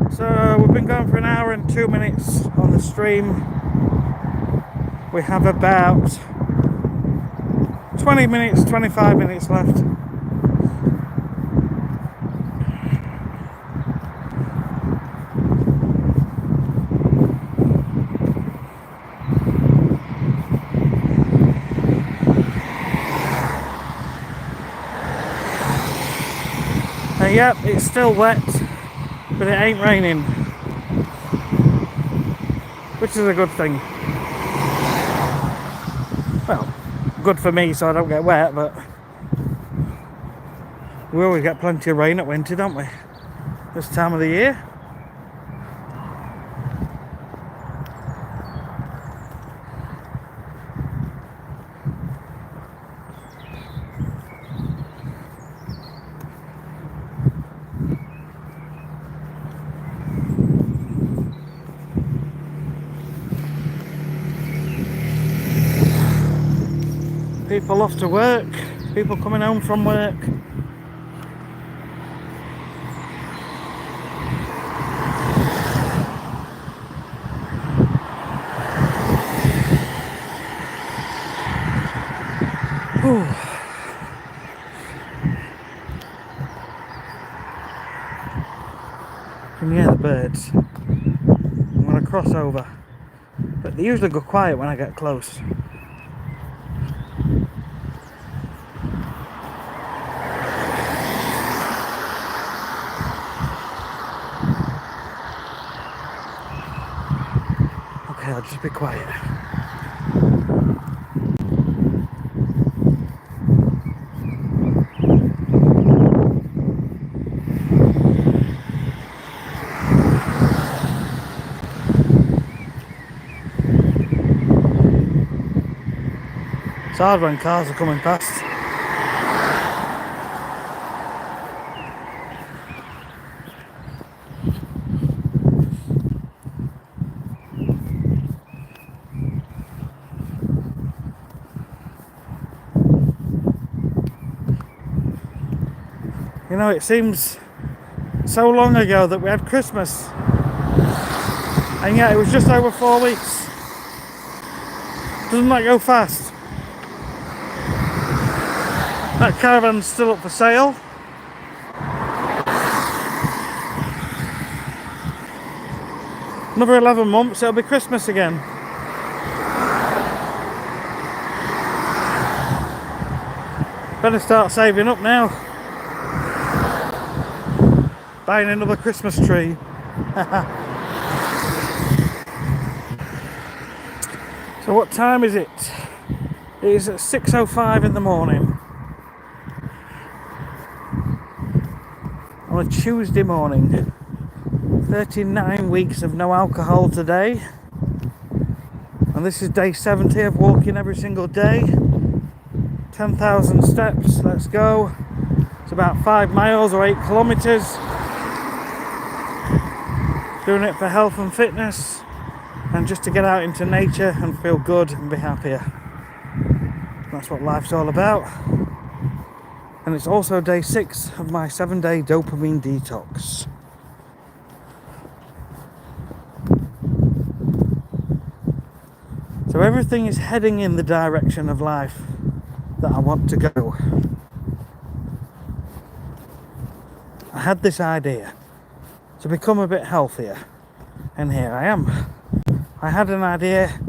So we've been going for an hour and 2 minutes on the stream. We have about 20 minutes, 25 minutes left. And yep, it's still wet, but it ain't raining, which is a good thing. Well, good for me so I don't get wet, but we always get plenty of rain at winter, don't we? This time of the year. People off to work, people coming home from work. Whew. Can you hear the birds? I'm going to cross over, but they usually go quiet when I get close. Okay, I'll just be quiet. It's hard when cars are coming past. You know, it seems so long ago that we had Christmas, and yet it was just over 4 weeks. Doesn't that go fast? That caravan's still up for sale. Another 11 months, it'll be Christmas again. Better start saving up now. Buying another Christmas tree. So what time is it? It is at 6:05 in the morning. on a Tuesday morning. 39 weeks of no alcohol today. And this is day 70 of walking every single day. 10,000 steps, let's go. It's about 5 miles or 8 kilometres. Doing it for health and fitness, and just to get out into nature and feel good and be happier. That's what life's all about. And it's also day 6 of my 7-day dopamine detox. So everything is heading in the direction of life that I want to go. I had this idea to become a bit healthier, and here I am. I had an idea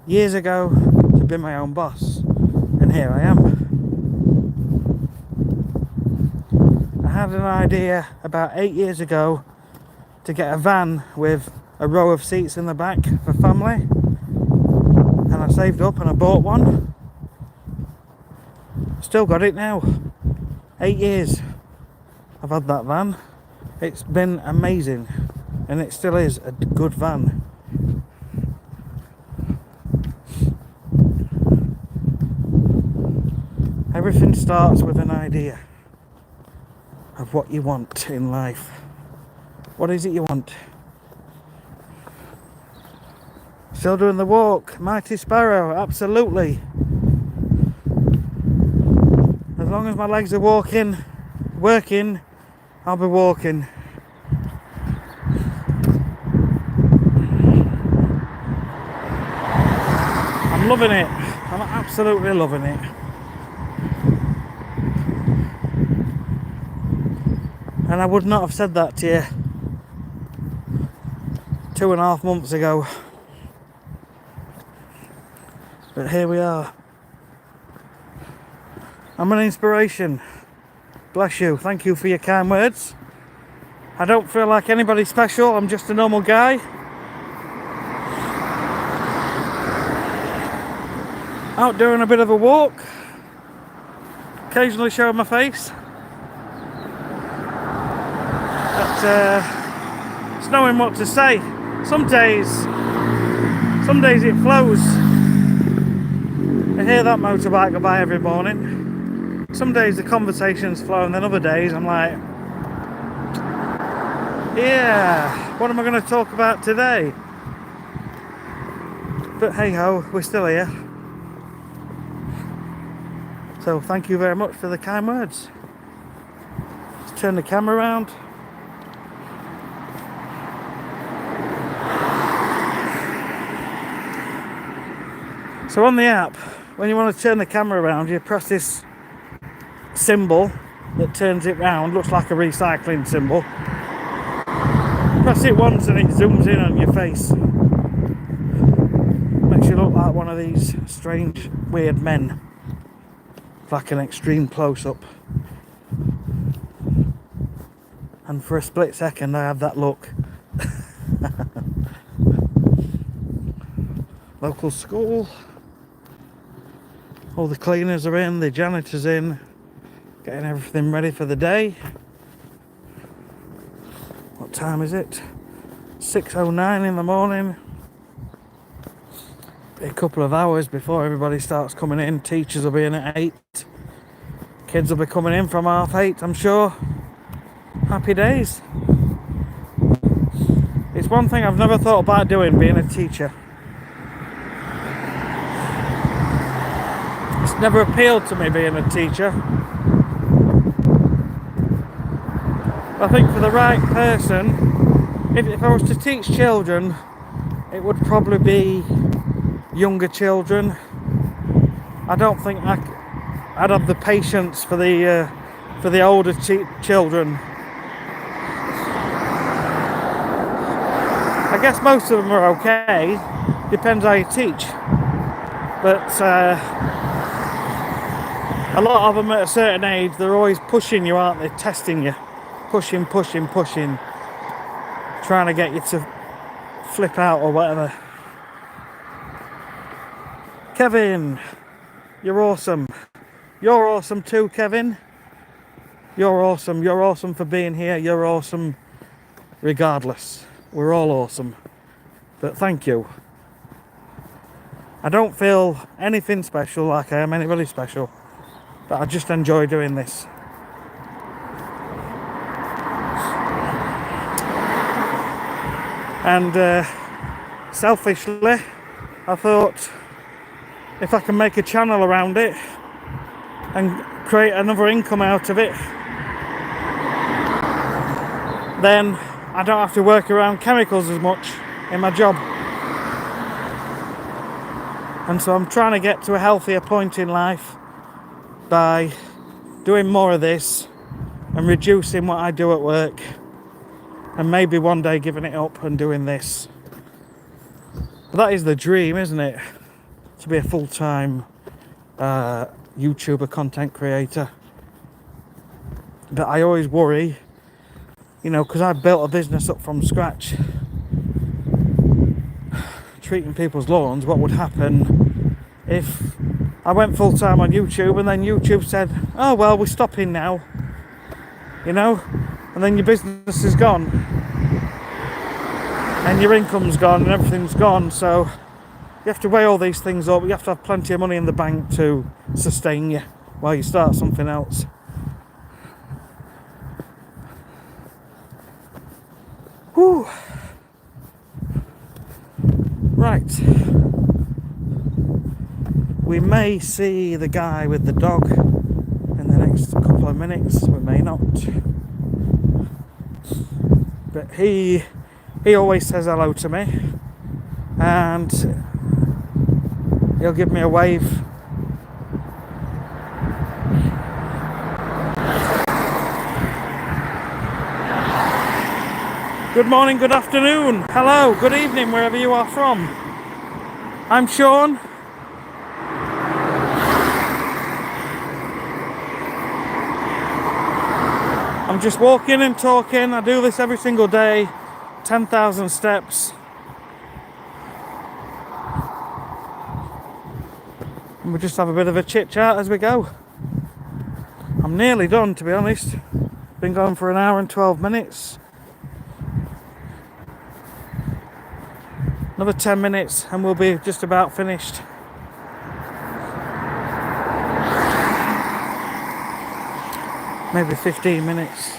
years ago to be my own boss, and here I am. I had an idea about 8 years ago to get a van with a row of seats in the back for family, and I saved up and I bought one. Still got it now. 8 years I've had that van. It's been amazing, and it still is a good van. Everything starts with an idea of what you want in life. What is it you want? Still doing the walk, Mighty Sparrow, absolutely. As long as my legs are working, I'll be walking. I'm loving it. I'm absolutely loving it. And I would not have said that to you 2.5 months ago. But here we are. I'm an inspiration. Bless you. Thank you for your kind words. I don't feel like anybody special. I'm just a normal guy. Out doing a bit of a walk. Occasionally showing my face. But it's knowing what to say. Some days it flows. I hear that motorbike go by every morning. Some days the conversations flow, and then other days I'm like, yeah, what am I going to talk about today? But hey ho, we're still here. So thank you very much for the kind words. Let's turn the camera around. So on the app, when you want to turn the camera around, you press this symbol that turns it round, looks like a recycling symbol. Press it once and it zooms in on your face. Makes you look like one of these strange, weird men. Like an extreme close-up. And for a split second I have that look. Local school. All the cleaners are in, the janitor's in. Getting everything ready for the day. What time is it? 6:09 in the morning. Be a couple of hours before everybody starts coming in. Teachers will be in at 8. Kids will be coming in from 8:30, I'm sure. Happy days. It's one thing I've never thought about doing, being a teacher. It's never appealed to me being a teacher. I think for the right person, if I was to teach children, it would probably be younger children. I don't think I'd have the patience for the older children. I guess most of them are okay. Depends how you teach. But a lot of them at a certain age, they're always pushing you, aren't they? Testing you. Pushing. Trying to get you to flip out or whatever. Kevin, you're awesome. You're awesome too, Kevin. You're awesome. You're awesome for being here. You're awesome regardless. We're all awesome. But thank you. I don't feel anything special, like I am anybody special. But I just enjoy doing this. And selfishly, I thought if I can make a channel around it and create another income out of it, then I don't have to work around chemicals as much in my job. And so I'm trying to get to a healthier point in life by doing more of this and reducing what I do at work, and maybe one day giving it up and doing this. But that is the dream, isn't it? To be a full-time YouTuber content creator. But I always worry, you know, because I built a business up from scratch, treating people's lawns. What would happen if I went full-time on YouTube and then YouTube said, oh well, we're stopping now, you know, and then your business is gone and your income's gone and everything's gone. So you have to weigh all these things up. You have to have plenty of money in the bank to sustain you while you start something else. Whew. Right. We may see the guy with the dog in the next couple of minutes. We may not. But he always says hello to me, and he'll give me a wave. Good morning, good afternoon, hello, good evening, wherever you are from. I'm Sean. I'm just walking and talking. I do this every single day, 10,000 steps. And we just have a bit of a chit chat as we go. I'm nearly done, to be honest. Been going for an hour and 12 minutes. Another 10 minutes and we'll be just about finished. Maybe 15 minutes.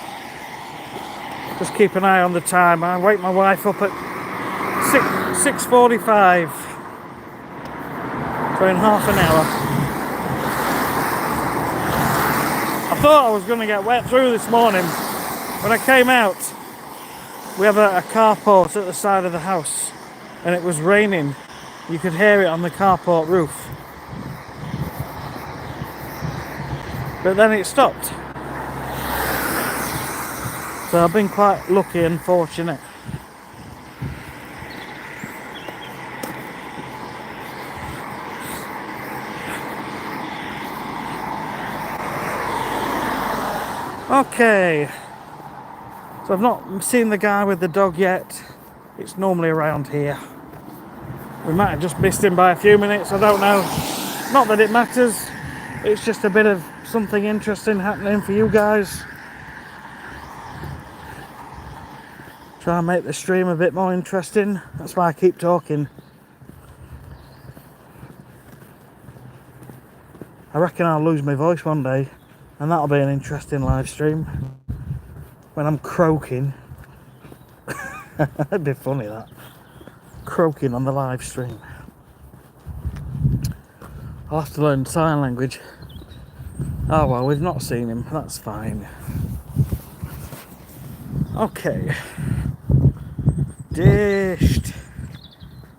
Just keep an eye on the time. I wake my wife up at 6:45. So in half an hour. I thought I was going to get wet through this morning. When I came out, we have a carport at the side of the house, and it was raining. You could hear it on the carport roof. But then it stopped. So I've been quite lucky and fortunate. Okay. So I've not seen the guy with the dog yet. It's normally around here. We might have just missed him by a few minutes, I don't know. Not that it matters. It's just a bit of something interesting happening for you guys. Try and make the stream a bit more interesting. That's why I keep talking. I reckon I'll lose my voice one day, and that'll be an interesting live stream. When I'm croaking. That'd be funny, that. Croaking on the live stream. I'll have to learn sign language. Oh well, we've not seen him. That's fine. Okay. Dished.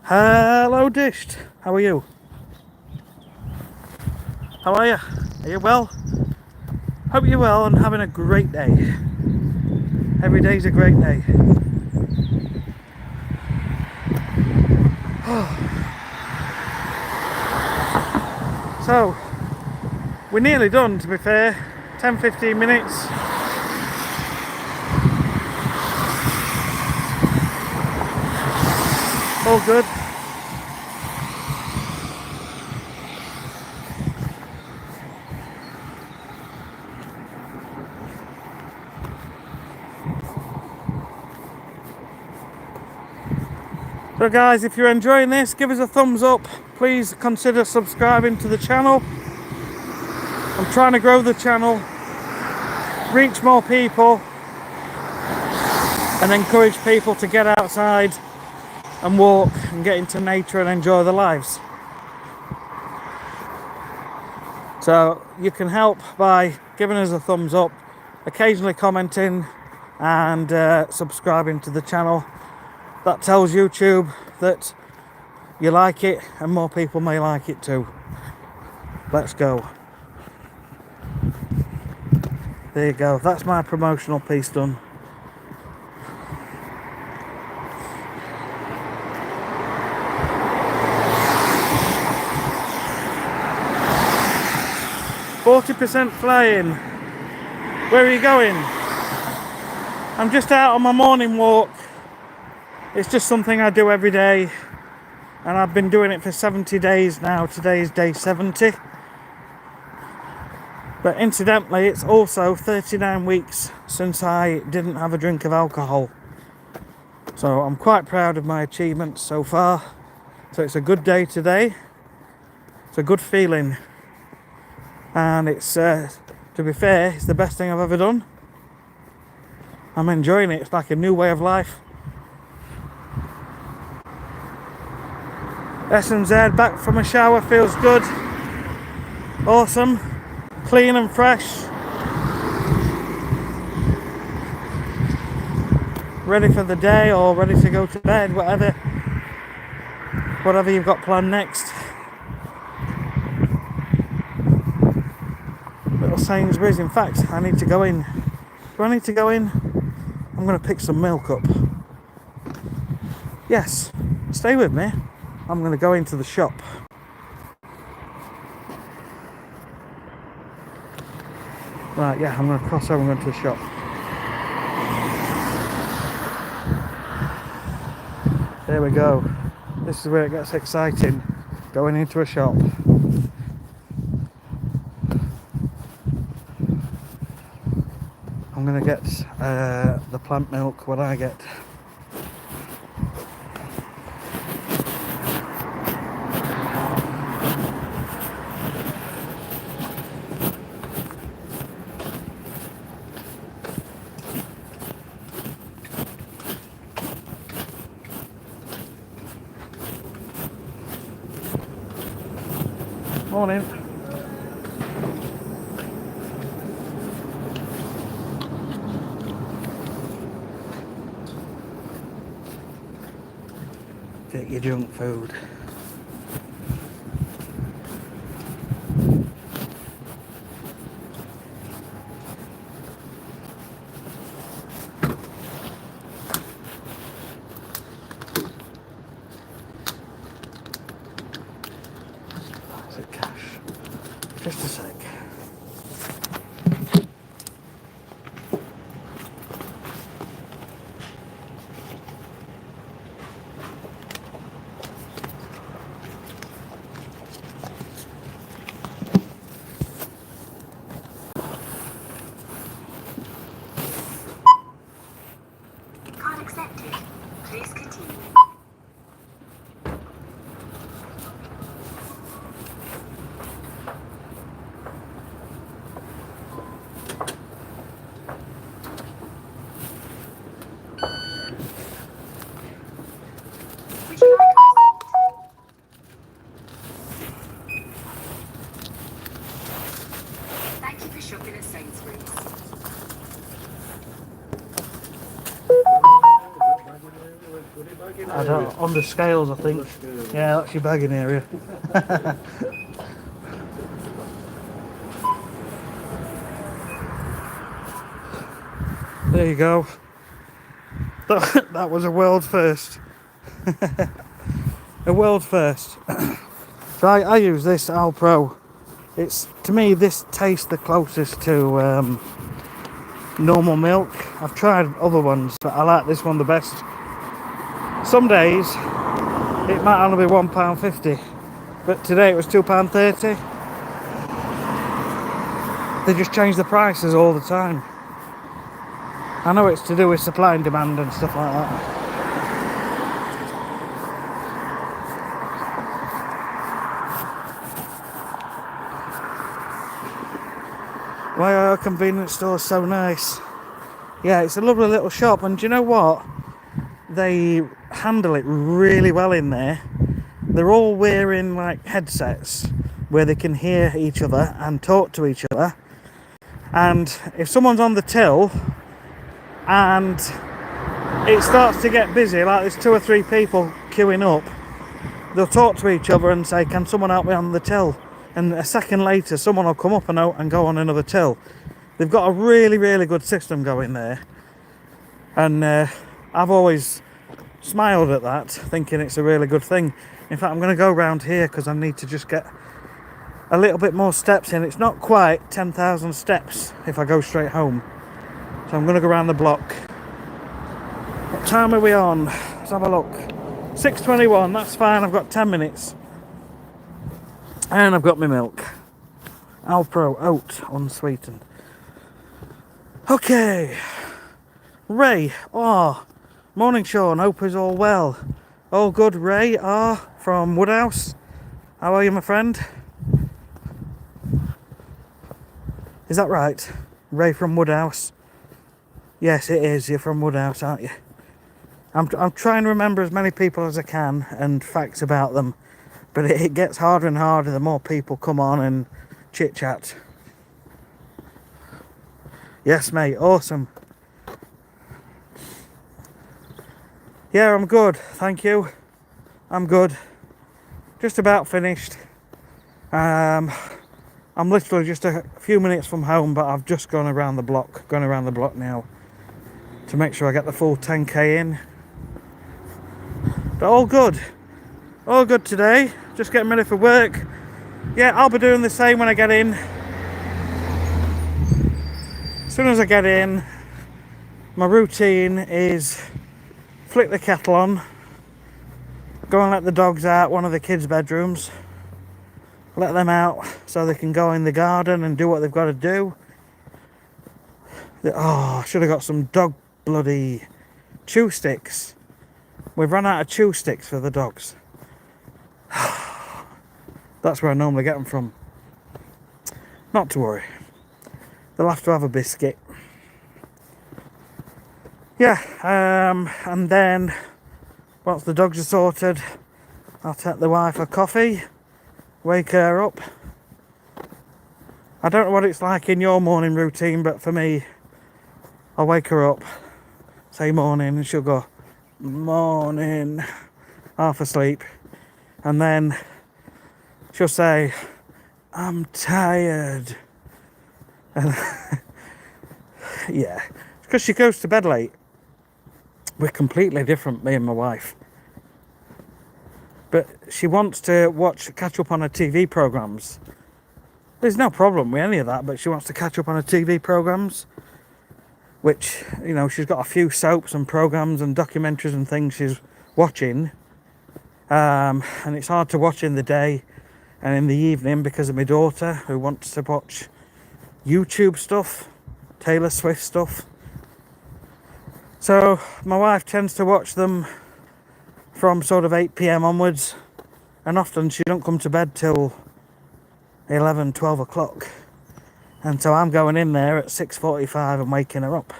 Hello, Dished. How are you? How are you? Are you well? Hope you're well and having a great day. Every day's a great day. So, we're nearly done, to be fair. 10-15 minutes. All good. So guys, if you're enjoying this, give us a thumbs up. Please consider subscribing to the channel. I'm trying to grow the channel, reach more people, and encourage people to get outside and walk and get into nature and enjoy their lives. So you can help by giving us a thumbs up, occasionally commenting and subscribing to the channel. That tells YouTube that you like it and more people may like it too. Let's go. There you go, that's my promotional piece done. "40% flying. Where are you going?" I'm just out on my morning walk. It's just something I do every day, and I've been doing it for 70 days now. Today is day 70. But incidentally, it's also 39 weeks since I didn't have a drink of alcohol. So I'm quite proud of my achievements so far. So it's a good day today. It's a good feeling. And it's, to be fair, it's the best thing I've ever done. I'm enjoying it. It's like a new way of life. S&Z, back from a shower, feels good. Awesome. Clean and fresh. Ready for the day or ready to go to bed, whatever you've got planned next. Little Sainsbury's. In fact, I need to go in. Do I need to go in? I'm going to pick some milk up. Yes, stay with me. I'm going to go into the shop. Right, yeah, I'm going to cross over and go into the shop. There we go. This is where it gets exciting. Going into a shop. I'm going to get the plant milk. What I get. Morning. Get your junk food. Is it cash? Just a sec. Card accepted. Please continue. Would you like a receipt? Thank you for shopping at Sainsbury's. I don't, on the scales, I think. Yeah, that's your bagging area. There you go. That was a world first. A world first. So I use this Alpro. It's, to me, this tastes the closest to normal milk. I've tried other ones, but I like this one the best. Some days it might only be £1.50, but today it was £2.30. They just change the prices all the time. I know it's to do with supply and demand and stuff like that. Why are convenience stores so nice? Yeah, it's a lovely little shop, and do you know what? They handle it really well in there. They're all wearing like headsets where they can hear each other and talk to each other. And if someone's on the till and it starts to get busy, like there's 2 or 3 people queuing up, they'll talk to each other and say, can someone help me on the till? And a second later, someone will come up and go on another till. They've got a really, really good system going there. And I've always smiled at that, thinking it's a really good thing. In fact, I'm going to go around here because I need to just get a little bit more steps in. It's not quite 10,000 steps if I go straight home. So I'm going to go around the block. What time are we on? Let's have a look. 6:21, that's fine. I've got 10 minutes. And I've got my milk. Alpro oat unsweetened. Okay. Ray. Oh, morning, Sean. Hope is all well. All good, Ray. From Woodhouse. How are you, my friend? Is that right? Ray from Woodhouse? Yes, it is. You're from Woodhouse, aren't you? I'm trying to remember as many people as I can and facts about them. But it gets harder and harder the more people come on and chit-chat. Yes, mate. Awesome. Yeah, I'm good. Thank you. I'm good. Just about finished. I'm literally just a few minutes from home, but I've just gone around the block. Going around the block now to make sure I get the full 10k in. But all good. All good today. Just getting ready for work. Yeah, I'll be doing the same when I get in. As soon as I get in, my routine is flick the kettle on, go and let the dogs out one of the kids' bedrooms, let them out so they can go in the garden and do what they've got to do. Oh, I should have got some dog bloody chew sticks. We've run out of chew sticks for the dogs. That's where I normally get them from. Not to worry. They'll have to have a biscuit. Yeah, and then once the dogs are sorted, I'll take the wife a coffee, wake her up. I don't know what it's like in your morning routine, but for me, I'll wake her up, say morning, and she'll go, morning, half asleep, and then she'll say, I'm tired. And yeah, because she goes to bed late. We're completely different, me and my wife. But she wants to catch up on her TV programmes. There's no problem with any of that, but she wants to catch up on her TV programmes, which, you know, she's got a few soaps and programmes and documentaries and things she's watching. And it's hard to watch in the day and in the evening because of my daughter, who wants to watch YouTube stuff, Taylor Swift stuff. So my wife tends to watch them from sort of 8 p.m. onwards, and often she don't come to bed till 11, 12 o'clock. And so I'm going in there at 6:45 and waking her up.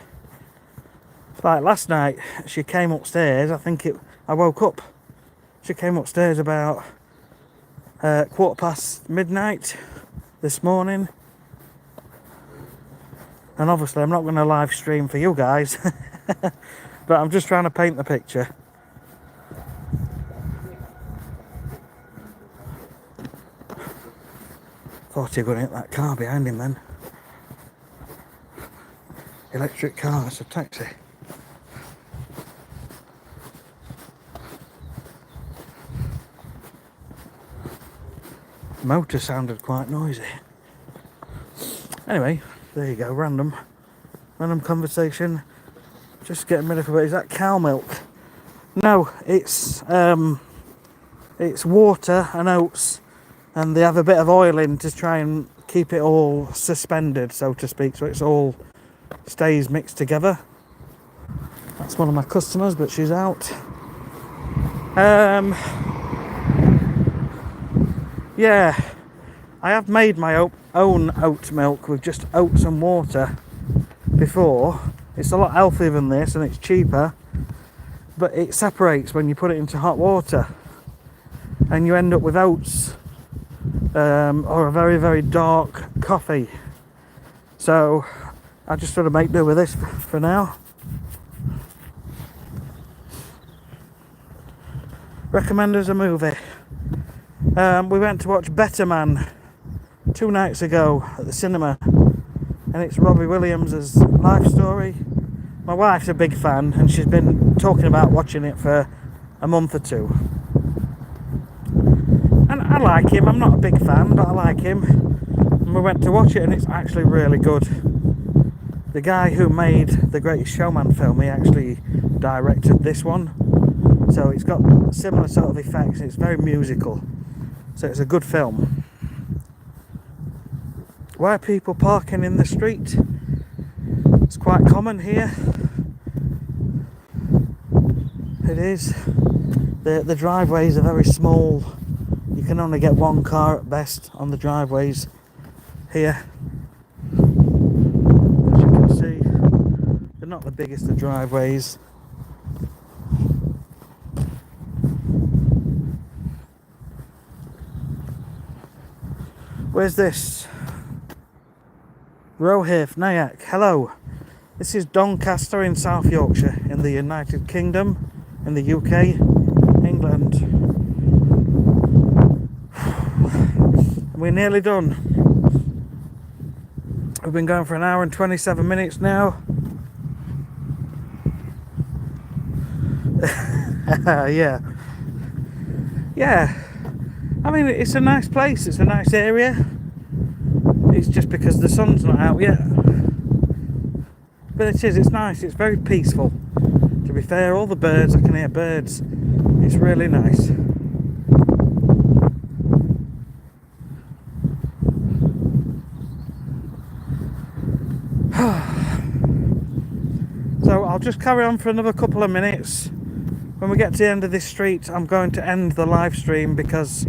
Like last night, she came upstairs, I woke up. She came upstairs about midnight this morning. And obviously I'm not going to live stream for you guys, but I'm just trying to paint the picture. Thought he was going to hit that car behind him then. Electric car, it's a taxi. Motor sounded quite noisy. Anyway, there you go, random conversation. Just getting ready for it. Is that cow milk? No, it's water and oats, and they have a bit of oil in to try and keep it all suspended, so to speak, so it's all stays mixed together. That's one of my customers, but she's out. Yeah, I have made my own oat milk with just oats and water before. It's a lot healthier than this and it's cheaper, but it separates when you put it into hot water and you end up with oats or a very, very dark coffee. So I just sort of make do with this for now. Recommend as a movie. We went to watch Better Man 2 nights ago at the cinema, and it's Robbie Williams' life story. My wife's a big fan and she's been talking about watching it for a month or two. And I like him. I'm not a big fan, but I like him. And we went to watch it and it's actually really good. The guy who made The Greatest Showman film, he actually directed this one. So it's got similar sort of effects. It's very musical. So it's a good film. Why are people parking in the street? It's quite common here. It is. The driveways are very small. You can only get one car at best on the driveways here. As you can see, they're not the biggest of driveways. Where's this? Rohirth, Nyack, hello. This is Doncaster in South Yorkshire in the United Kingdom, in the UK, England. We're nearly done. We've been going for an hour and 27 minutes now. Yeah. I mean, it's a nice place, it's a nice area. It's just because the sun's not out yet. But it's nice, it's very peaceful. To be fair, all the birds, I can hear birds. It's really nice. So I'll just carry on for another couple of minutes. When we get to the end of this street, I'm going to end the live stream because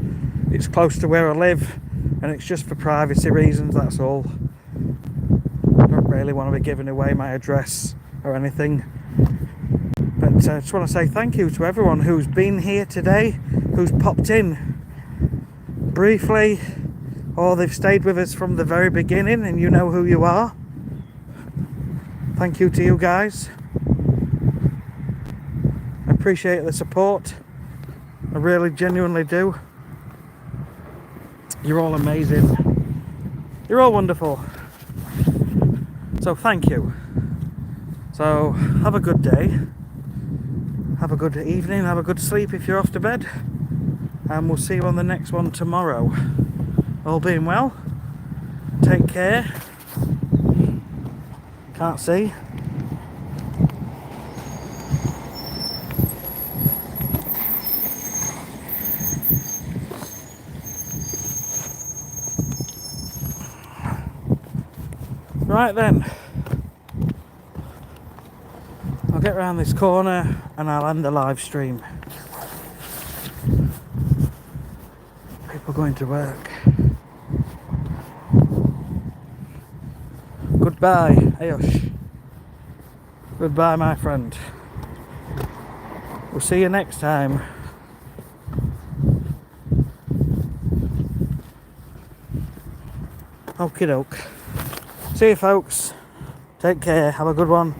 it's close to where I live and it's just for privacy reasons, that's all. I don't really want to be giving away my address or anything. But I just want to say thank you to everyone who's been here today, who's popped in briefly, or they've stayed with us from the very beginning and you know who you are. Thank you to you guys. I appreciate the support. I really genuinely do. You're all amazing. You're all wonderful. So thank you. So have a good day. Have a good evening. Have a good sleep if you're off to bed. And we'll see you on the next one tomorrow. All being well. Take care. Can't see. Right then, I'll get around this corner and I'll end the live stream. People going to work. Goodbye, Ayosh. Goodbye, my friend. We'll see you next time. Okie doke. See you folks. Take care. Have a good one.